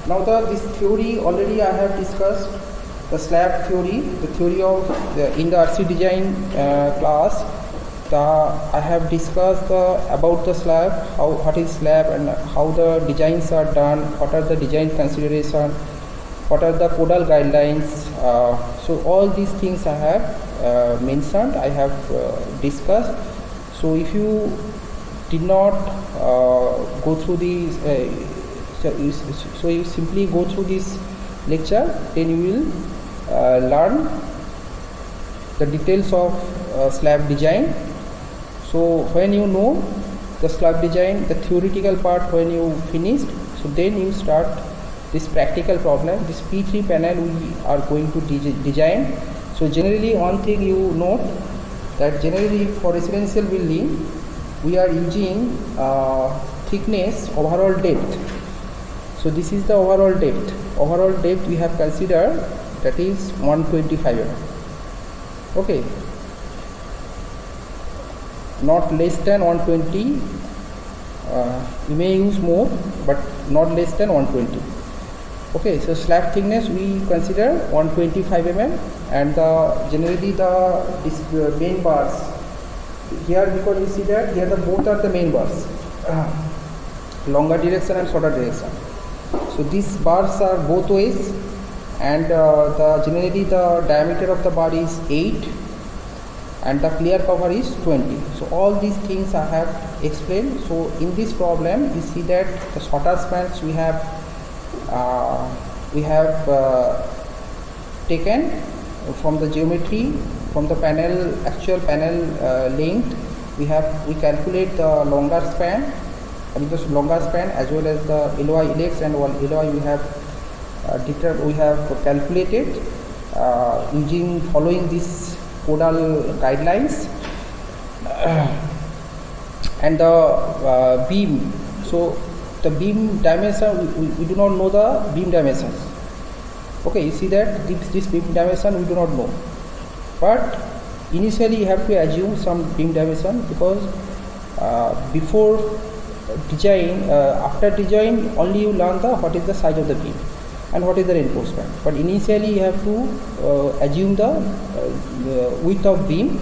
Now this theory already I have discussed, the slab theory, the theory of in the RC design class. I have discussed about the slab, what is slab and how the designs are done, what are the design considerations, what are the codal guidelines. So all these things I have mentioned, I have discussed. So if you did not go through these, so you simply go through this lecture, then you will learn the details of slab design. So when you know the slab design, the theoretical part when you finished, so then you start this practical problem. This P3 panel we are going to design. So generally one thing you note, that generally for residential building we are using thickness overall depth. So this is the overall depth. Overall depth we have considered, that is 125 mm. Okay. Not less than 120. You may use more, but not less than 120. Okay, so slab thickness we consider 125 mm, and generally the main bars here, because you see that here both are the main bars, longer direction and shorter direction. So these bars are both ways, and generally the diameter of the bar is 8 and the clear cover is 20. So all these things I have explained. So in this problem you see that the shorter spans we have taken from the geometry, from the panel, actual panel length. We calculate the longer span, as well as the LOI Elex and LOI we have calculated following this codal guidelines. And the beam. So the beam dimension, we do not know the beam dimensions. Okay, you see that this beam dimension we do not know, but initially you have to assume some beam dimension, because before design, after design only you learn what is the size of the beam and what is the reinforcement. But initially you have to assume the width of beam,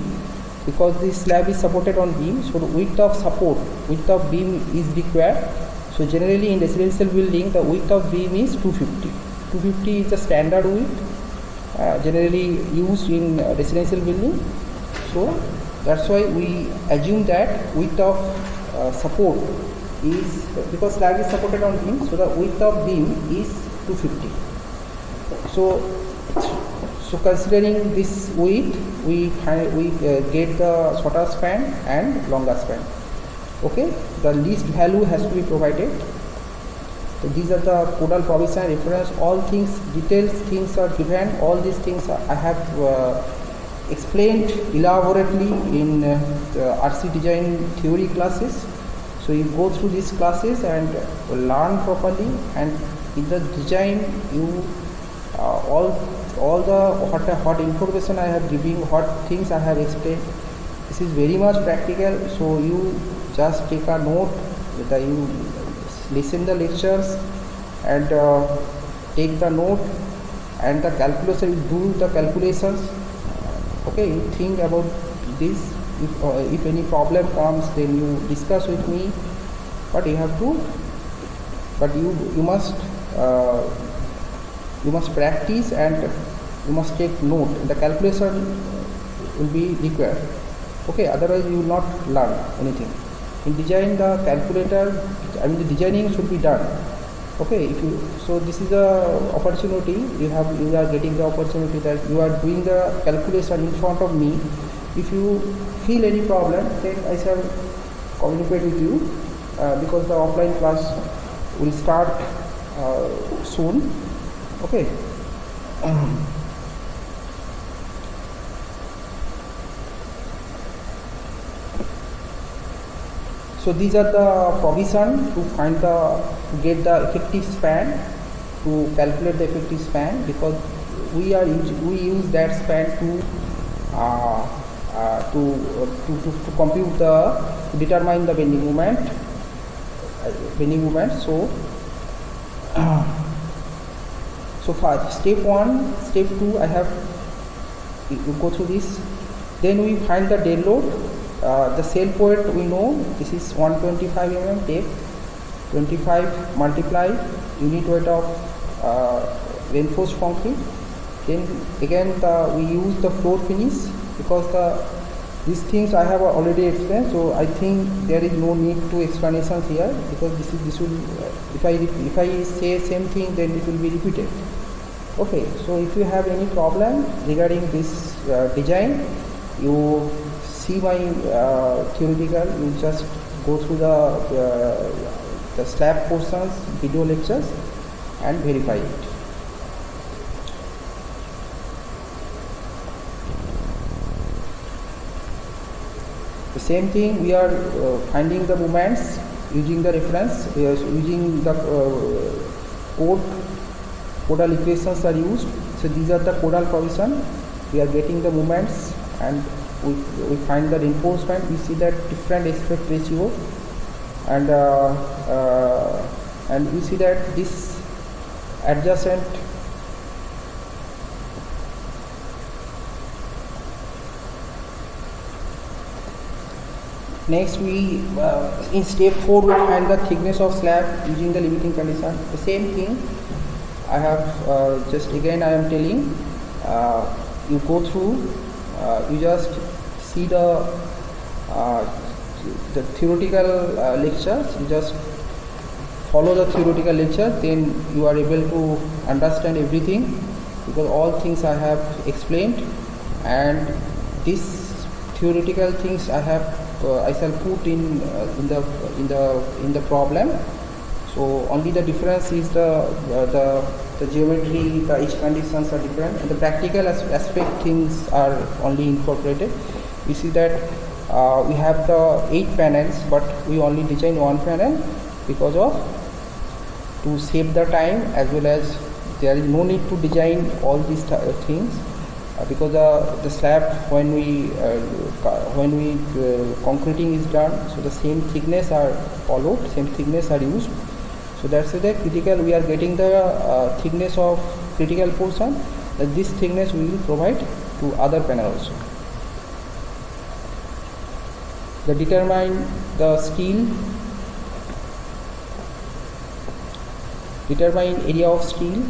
because this slab is supported on beam. So the width of beam is required. So generally in residential building the width of beam is 250. 250 is the standard width generally used in residential building. So that's why we assume that width of support is, because slab is supported on beam, so the width of beam is 250. So considering this width, we get the shorter span and longer span. Okay, the least value has to be provided. So these are the codal provision reference. All things, details things are given. All these things I have explained elaborately in the RC design theory classes. So you go through these classes and learn properly, and in the design you all the what information I have given, what things I have explained, this is very much practical. So you just take a note, you listen the lectures and take the note, and the calculation, you do the calculations. Okay, you think about this. If any problem comes, then you discuss with me, but you have to but you must practice and you must take note. The calculation will be required. Okay, otherwise you will not learn anything. In design, the calculator, the designing should be done. Okay, so this is the opportunity you are getting the opportunity that you are doing the calculation in front of me. If you feel any problem, then I shall communicate with you because the offline class will start soon. Okay. So these are the provision to get the effective span, to calculate the effective span, because we use that span to compute to determine the bending moment. So far, step 1, step 2, you go through this. Then we find the dead load. The cell point we know this is 125 mm depth, 25 multiply unit weight of reinforced concrete. Then again we use the floor finish, because these things I have already explained, so I think there is no need to explanations here, because this will if I say same thing, then it will be repeated. Okay, so if you have any problem regarding this design, you see my theoretical, you just go through the slab portions video lectures and verify it. The same thing, we are finding the moments using the reference, using the codal equations are used. So these are the codal provision. We are getting the moments and we find the reinforcement. We see that different aspect ratio, and we see that this adjacent next we in step 4 we find the thickness of slab using the limiting condition. The same thing I have just again I am telling, you go through, you just see the theoretical lectures, you just follow the theoretical lecture, then you are able to understand everything, because all things I have explained, and these theoretical things I shall put in the problem. So only the difference is the geometry, the edge conditions are different, and the practical aspect things are only incorporated. We see that we have the 8 panels, but we only design 1 panel because of to save the time, as well as there is no need to design all these things, because the slab when we concreting is done, so the same thickness are followed, same thickness are used. So that's the critical, we are getting the thickness of critical portion, that this thickness we will provide to other panel also. The determine the steel, determine area of steel.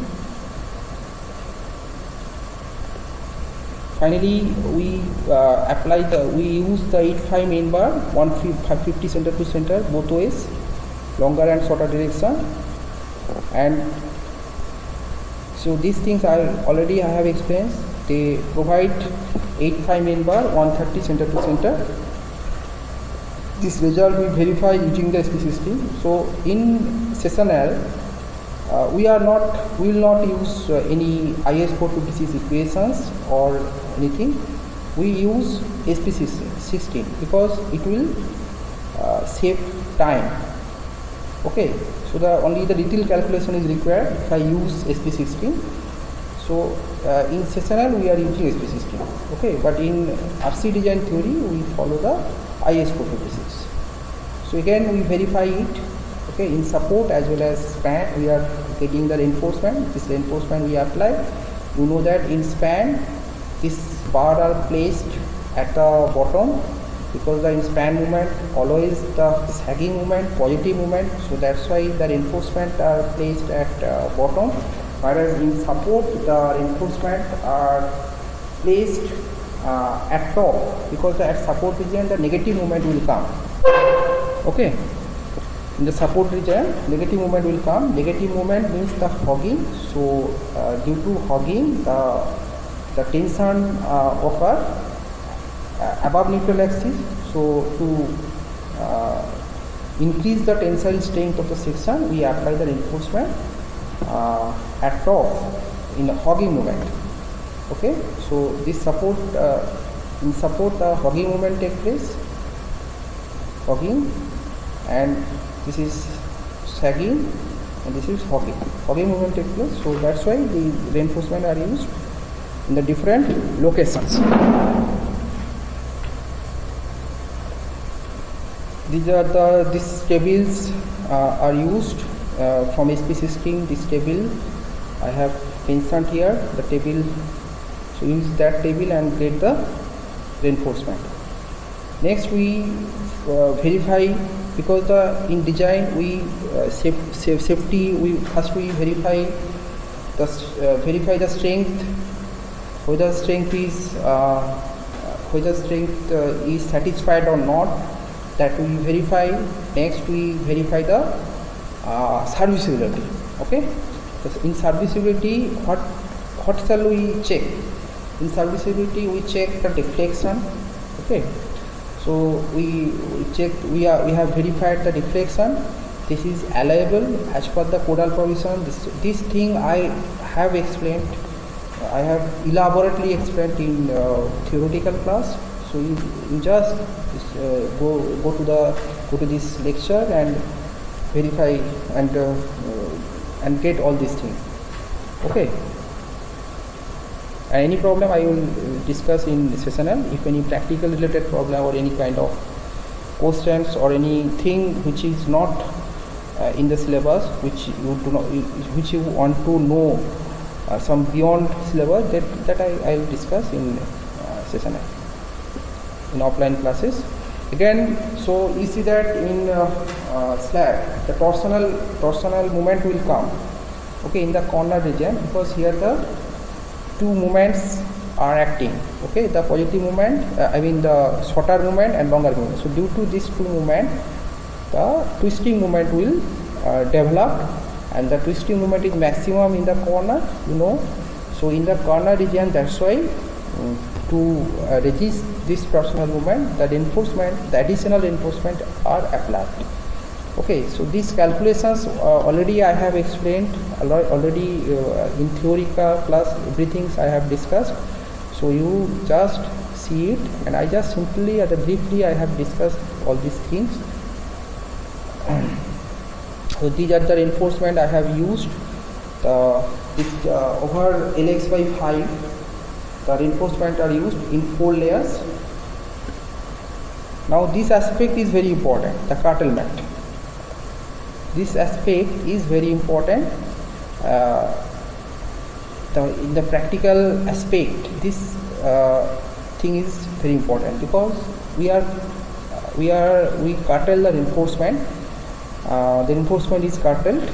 Finally, we we use the 8-5 main bar, 150 center to center, both ways, longer and shorter direction. And so these things I have explained. They provide 8-5 main bar, 130 center to center. This result we verify using the SP system. So in sessional, we will not use any IS456 equations or anything. We use SP system because it will save time. Okay, so only the detailed calculation is required if I use SP system. So in sessional we are using SP system. Okay, but in RC design theory we follow the IS456. So again we verify it. Okay, in support as well as span we are getting the reinforcement. This reinforcement we apply. You know that in span this bar are placed at the bottom because the in span movement always the sagging movement, positive movement, so that's why the reinforcement are placed at bottom, whereas in support the reinforcement are placed at top, because at support region the negative movement will come. Okay, in the support region negative movement will come. Negative movement means the hogging, so due to hogging the tension occur above neutral axis. So to increase the tensile strength of the section, we apply the reinforcement at top in a hogging moment. Okay, so this support in support the hogging moment take place, hogging, and this is sagging, and this is hogging. Hogging moment take place, so that's why the reinforcement are used in the different locations. These tables are used from SP16. This table I have mentioned here, the table, so use that table and get the reinforcement. Next we verify, because in design we safety, we first we verify the strength, whether strength is satisfied or not, that we verify. Next we verify the serviceability. Okay, so in serviceability what shall we check? In serviceability we check the deflection. Okay, so we check, we have verified the deflection. This is allowable as per the codal provision. This thing I have explained, I have elaborately explained in theoretical class. So you just go to this lecture and verify and get all these things. Okay. And any problem I will discuss in sessional. If any practical related problem or any kind of questions or anything which is not in the syllabus, which you want to know some beyond syllabus, that I will discuss in sessional, in offline classes. Again, so you see that in slab the torsional movement will come. Okay, in the corner region, because here the two movements are acting. Okay, the positive movement, the shorter movement and longer movement. So due to these two movements, the twisting movement will develop, and the twisting movement is maximum in the corner, So in the corner region, that's why to resist this torsional movement, the reinforcement, the additional reinforcement are applied. Okay, so these calculations already I have explained already in theoretical class. Everything I have discussed, so you just see it, and I just simply briefly I have discussed all these things. So these are the reinforcement I have used. This over LX by 5, the reinforcement are used in 4 layers. Now this aspect is very important, the curtailment. This aspect is very important. In the practical aspect, this thing is very important, because we curtail the reinforcement. The reinforcement is curtailed.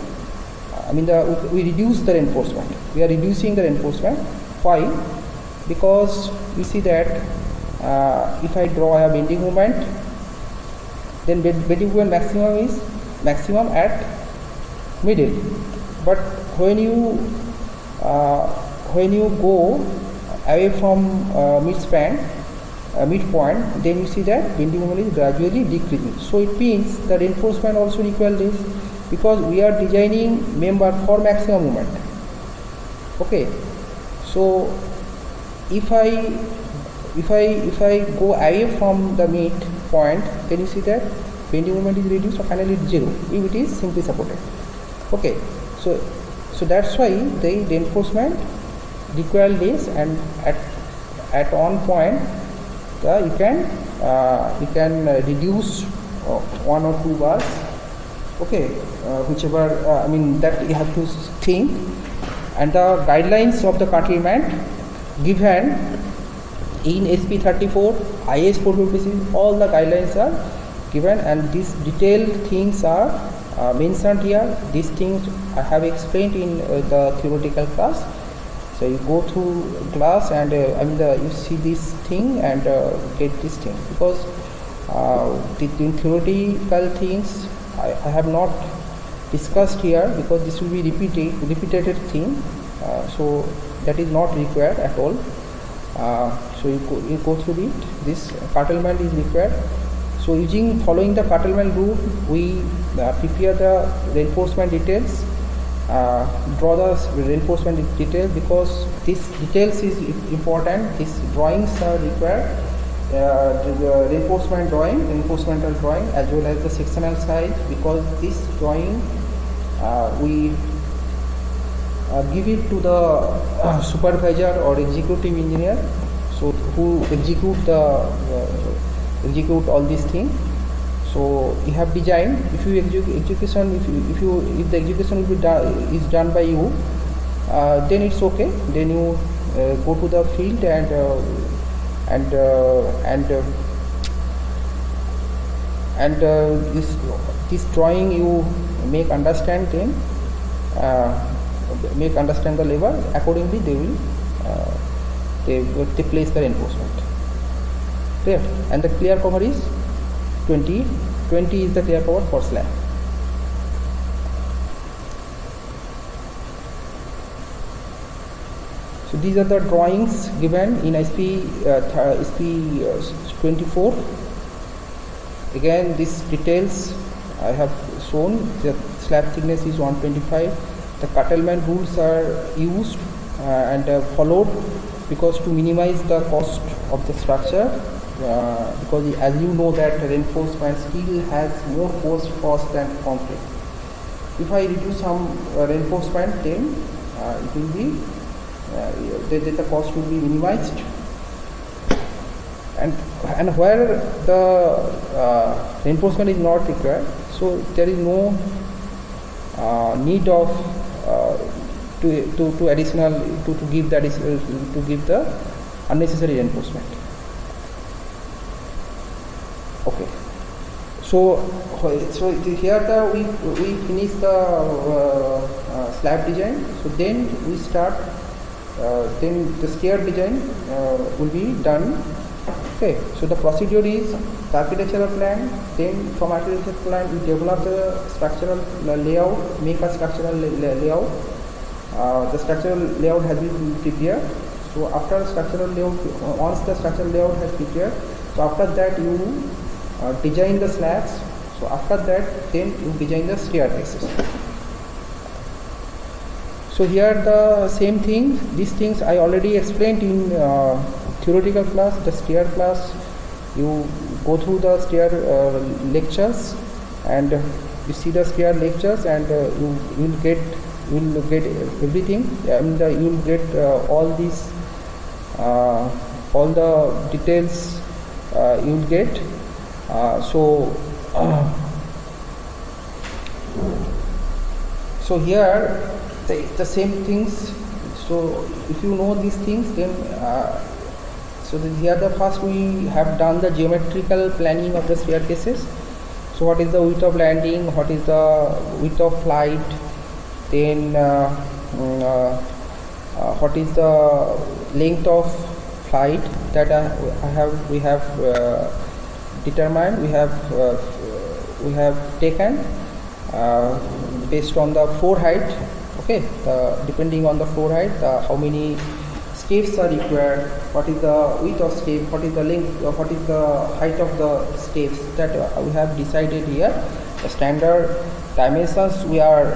We reduce the reinforcement. We are reducing the reinforcement. Why? Because you see that if I draw a bending moment, then bending moment maximum is maximum at middle. But when you go away from midpoint, then you see that bending moment is gradually decreasing. So it means the reinforcement also equal this, because we are designing member for maximum moment. Okay, so if I go away from the midpoint, then you see that bending moment is reduced, or finally it's 0 if it is simply supported. Okay, so that's why the reinforcement require this, and at one point you can reduce 1 or 2 bars. Okay, whichever that you have to think. And the guidelines of the curtailment given in SP 34, IS 456, all the guidelines are given, and these detailed things are mentioned here. These things I have explained in the theoretical class. So you go through class and you see this thing and get this thing, because the theoretical things I have not discussed here, because this will be repeated thing, so that is not required at all. So you go through it. This Cartelman is required. So following the Cartelman rule, we prepare the reinforcement details, draw the reinforcement detail, because this details is important. These drawings are required, the reinforcemental drawing, as well as the sectional size, because this drawing we give it to the supervisor or executive engineer, so who execute all these things. So you have designed. If you execution, if the execution will be is done by you, then it's okay. Then you go to the field and this drawing you make understand them, make understand the level. Accordingly, they place the reinforcement. Clear? And the clear cover is 20 is the clear cover for slab. So these are the drawings given in SP 24. Again, these details I have shown. The slab thickness is 125. The Cartelman rules are used and followed, because to minimize the cost of the structure, because as you know that reinforcement steel has more cost than concrete. If I reduce some reinforcement, then it will be the cost will be minimized. And where the reinforcement is not required, so there is no need of to additional to give that is to give the unnecessary reinforcement. Okay. So here we finish the slab design. So then we start. Then the stair design will be done. Okay. So the procedure is the architectural plan. Then from architectural plan we develop the structural layout, make a structural layout. The structural layout has been prepared. So after structural layout, once the structural layout has prepared, so after that you design the slabs. So after that, then you design the staircases. So here the same thing. These things I already explained in theoretical class. The stair class, you go through the stair lectures, and you see the stair lectures, and you will get everything. You will get all these all the details you will get. So here the same things. So if you know these things, then here the first we have done the geometrical planning of the staircases. So what is the width of landing, what is the width of flight, then what is the length of flight that we have determined, we have taken based on the floor height. Okay, depending on the floor height, how many steps are required, what is the width of step, what is the length, what is the height of the steps, that we have decided here. The standard dimensions we are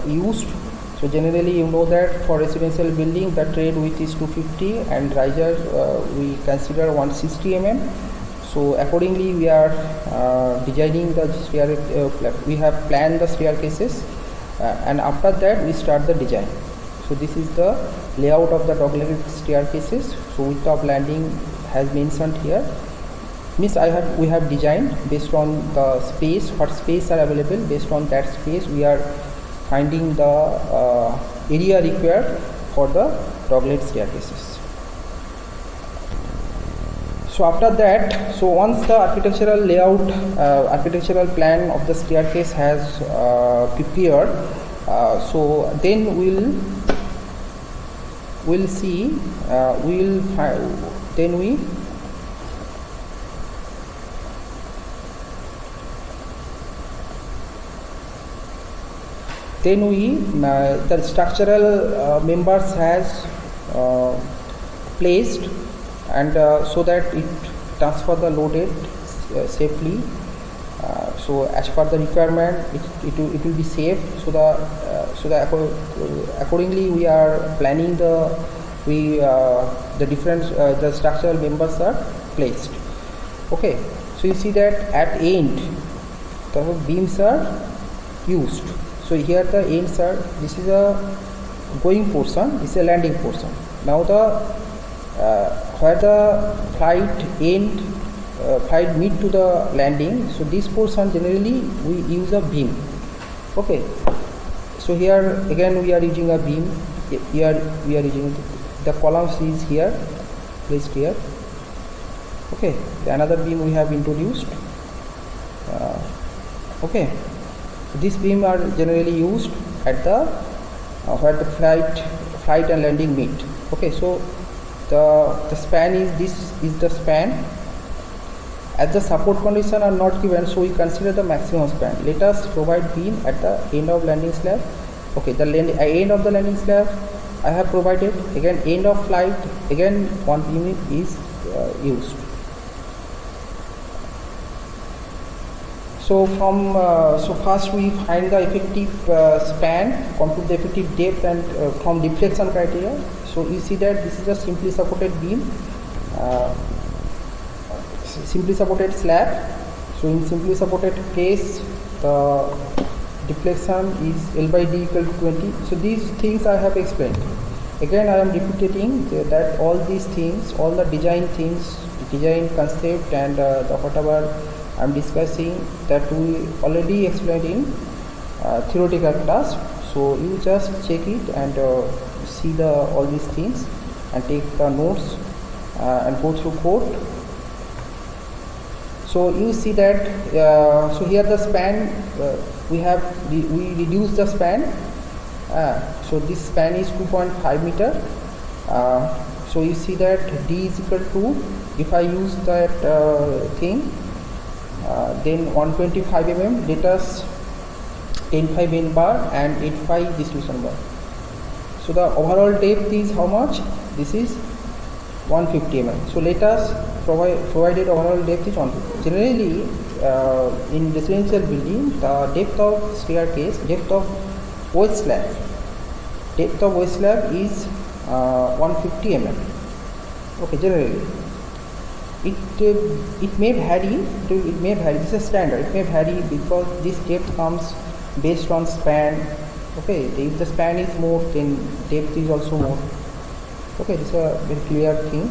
used. So generally you know that for residential building the trade width is 250 and riser we consider 160 mm. So accordingly we are designing the stair. We have planned the staircases, and after that we start the design. So this is the layout of the doglegged staircases. So width of landing has mentioned here. Means we have designed based on the space, what space are available. Based on that space we are finding the area required for the doglegged staircases. So after that, so once the architectural layout, architectural plan of the staircase has prepared, so then we'll see, then we the structural members has placed, and so that it transfer the loaded safely. So as per the requirement, it will be safe. So accordingly we are planning the different the structural members are placed. Okay, so you see that at end the beams are used. So here the ends are, this is a going portion, this is a landing portion. Now the where the flight meet to the landing, so this portion generally we use a beam. Okay, so here again we are using a beam. Here we are using the columns is here placed here. Okay, another beam we have introduced. Okay, this beam are generally used at the where the flight and landing meet. Okay, so the span is, this is the span. As the support condition are not given, so we consider the maximum span. Let us provide beam at the end of landing slab. Okay, the end of the landing slab I have provided. Again end of flight, again one beam is used. So from so first we find the effective span, compute the effective depth, and from deflection criteria. So you see that this is a simply supported beam, simply supported slab. So in simply supported case, the deflection is L by D equal to 20. So these things I have explained. Again I am repeating that all these things, all the design things, design concept, and the whatever I am discussing, that we already explained in theoretical class. So you just check it and see the all these things and take the notes and go through code. So you see that so here the span we reduce the span. So this span is 2.5 meter. So you see that D is equal to, if I use that thing, then 125 mm, let us 10.5 N bar and 85 distribution bar. So the overall depth is how much? This is 150 mm. So let us provided overall depth is 150. Generally in residential building, the depth of staircase, depth of waist slab is 150 mm. Okay, generally it may vary. This is standard. It may vary because this depth comes based on span. Okay, if the span is more, then depth is also more. Okay, this is a very clear thing.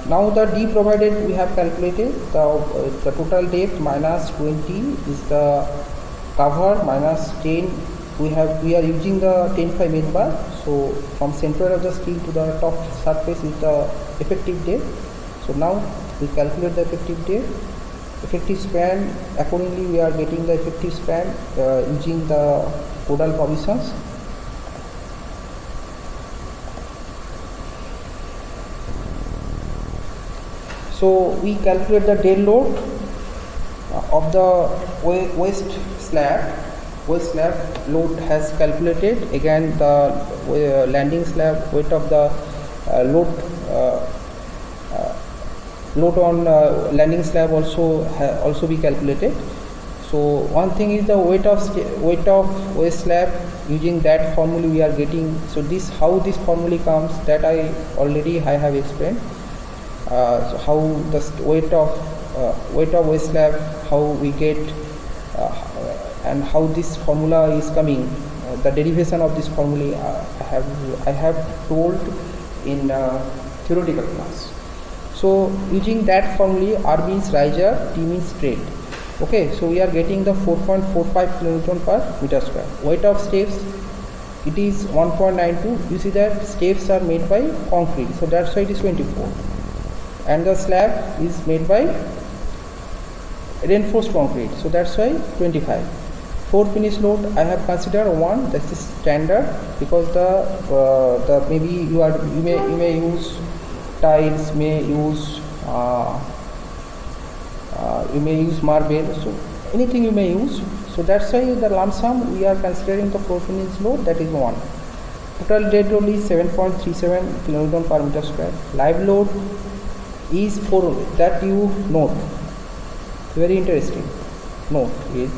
Now the D provided we have calculated, the total depth minus 20 is the cover, minus 10 we are using the 10.5 N bar. So from center of the steel to the top surface is the effective depth. So now we calculate the effective depth, effective span. Accordingly we are getting the effective span using the codal provisions. So we calculate the dead load of the waist slab. Waist slab load has calculated. Again the landing slab weight of the load on landing slab also be calculated. So one thing is the weight of waist slab. Using that formula we are getting. So this, how this formula comes, that I have explained. So how the weight of waist slab, how we get and how this formula is coming, the derivation of this formula I have told in theoretical class. So using that formula, R means riser, T means straight. Okay, so we are getting the 4.45 kN per meter square. Weight of steps, it is 1.92. You see that steps are made by concrete, so that's why it is 24. and the slab is made by reinforced concrete, so that's why 25. Floor finish load I have considered 1, that is standard, because the maybe you may use tiles, may use you may use marble, so anything you may use. So that's why the lump sum we are considering the floor finish load, that is 1. Total dead load is 7.37 kN per meter square. Live load is 4, that you note. Very interesting. Note it.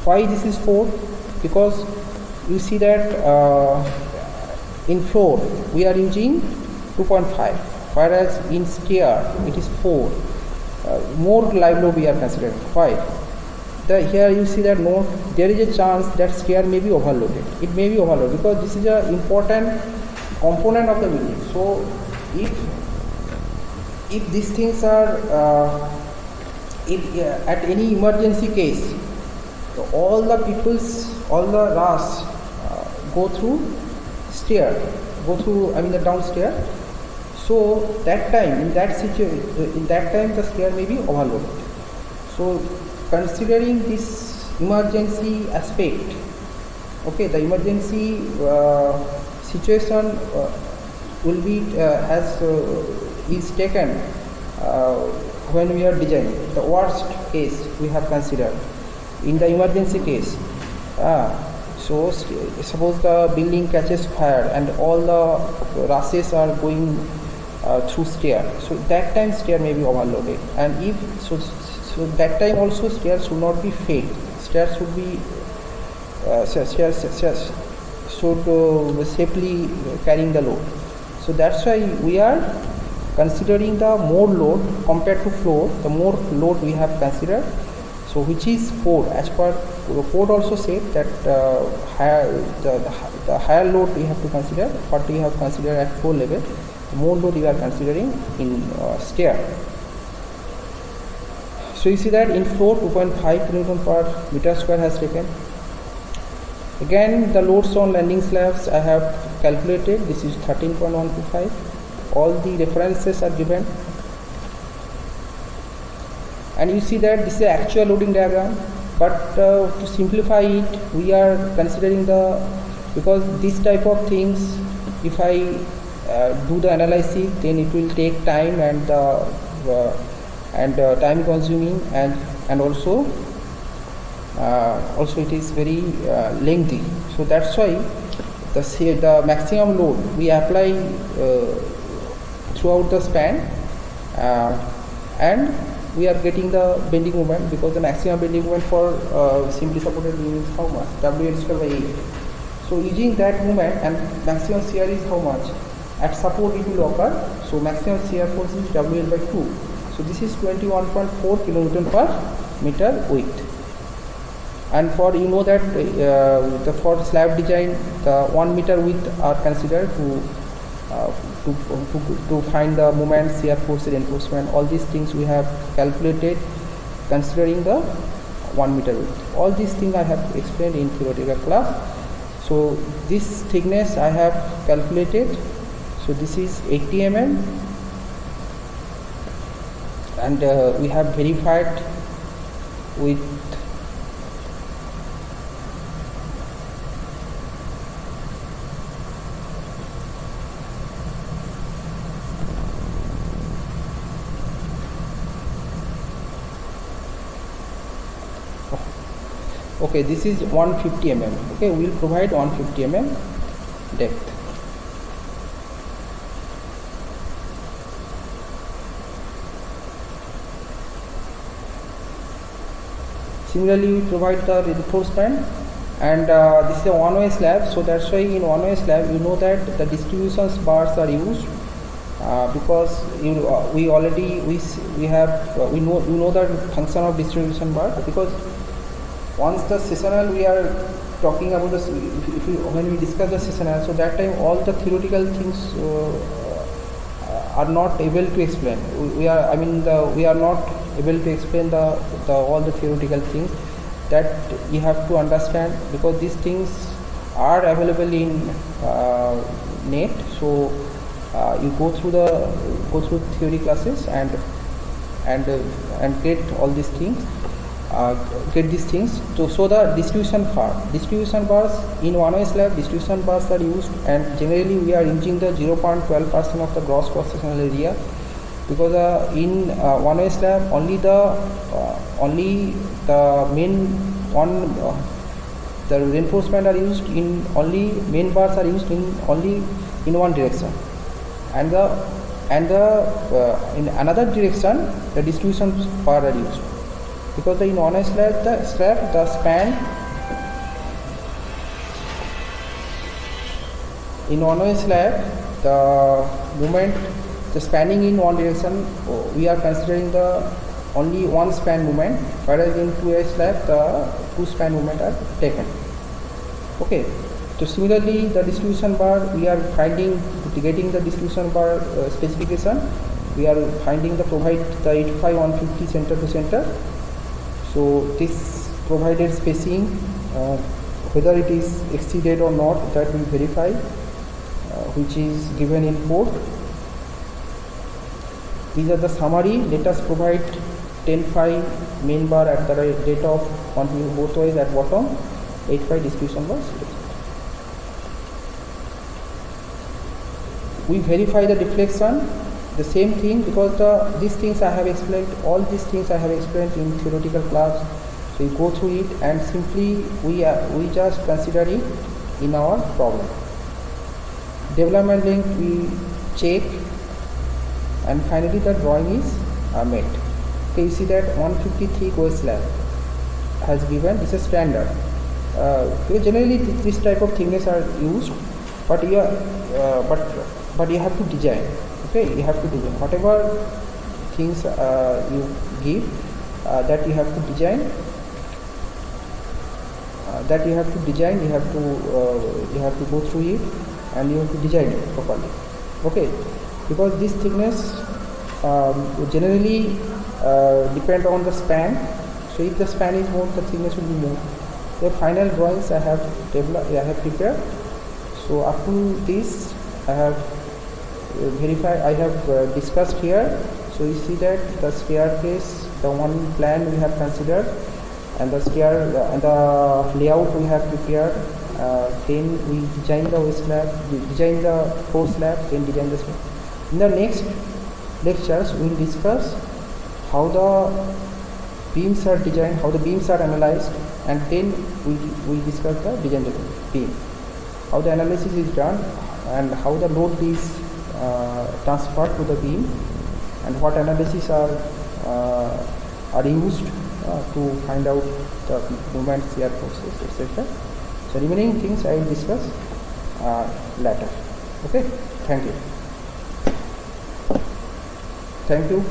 Why this is 4? Because you see that in floor we are using 2.5, whereas in stair it is 4. More live load we are considering. Why? Here you see that note, there is a chance that stair may be overloaded. It may be overloaded because this is an important component of the building. So if these things are at any emergency case, all the RAS go through the downstairs. So that time, in that time the stair may be overloaded. So considering this emergency aspect, okay, the emergency situation will be is taken when we are designing. The worst case we have considered in the emergency case. So suppose the building catches fire and all the rushes are going through stair. So that time stair may be overloaded, and if so that time also stairs should not be failed. Stairs should be should safely carrying the load. So that's why we are considering the more load compared to floor. The more load we have considered, so which is 4. As per the code also said that the higher load we have to consider. What we have considered at floor level, the more load we are considering in stair. So you see that in floor 2.5 kN per meter square has taken. Again the loads on landing slabs I have calculated. This is 13.125. All the references are given, and you see that this is the actual loading diagram, but to simplify it we are considering because this type of things, if I do the analysis, then it will take time and time consuming, and also it is very lengthy. So that's why the maximum load we apply throughout the span, and we are getting the bending moment, because the maximum bending moment for simply supported beam is how much? WL square by 8. So using that moment, and maximum shear is how much? At support it will occur. So maximum shear force is WL by 2. So this is 21.4 kN per meter width. And for that for slab design, the 1 meter width are considered to find the moment, shear force, reinforcement. All these things we have calculated considering the 1 meter width. All these things I have explained in theoretical class. So this thickness I have calculated. So this is 80 mm, and we have verified with okay, this is 150 mm. Okay, we will provide 150 mm depth. Similarly, we provide the reinforcement, and this is a one-way slab. So that's why in one-way slab, you know that the distributions bars are used because we know the function of distribution bar, because once the sectional we are talking about this, when we discuss the sectional, so that time all the theoretical things are not able to explain. We are not able to explain all the theoretical things that you have to understand, because these things are available in net. So you go through theory classes and get all these things. Get these things. So the distribution bars in one-way slab, distribution bars are used, and generally we are using the 0.12% of the gross cross-sectional area, because in one-way slab only the main one the reinforcement are used in only main bars are used in only in one direction, and in another direction the distribution bar are used, because in one-way slab the span in one-way slab the movement, the spanning in one direction, we are considering the only one span movement, whereas in two-way slab the two span movement are taken. Okay, so similarly the distribution bar, we are getting the distribution bar specification, we are finding the provide the 85150 center to center. So this provided spacing, whether it is exceeded or not, that we verify, which is given in port. These are the summary. Let us provide 10.5 main bar at the rate of 1 both ways at bottom, 8.5 distribution bars. We verify the deflection, the same thing, because these things I have explained, all these things I have explained in theoretical class. So we go through it and simply we just consider it in our problem. Development length we check, and finally the drawing is met. Okay, you see that 153 core slab has given, this is standard. Because generally this type of thickness are used, but you have to design. Okay, you have to design whatever things you give, that you have to design. You have to go through it, and you have to design it properly. Okay, because this thickness generally depend on the span. So if the span is more, the thickness will be more. The final drawings I have prepared. So up to this I have verified, I have discussed here. So you see that the staircase, the one plan we have considered, and the and the layout we have prepared. Then we design the waist slab, we design the floor slab, then design the slab. In the next lectures we will discuss how the beams are designed, how the beams are analyzed, and then we discuss the design the beam, how the analysis is done, and how the load is transferred to the beam, and what analysis are used to find out the movement, shear forces, etc. So remaining things I will discuss later. Okay, thank you.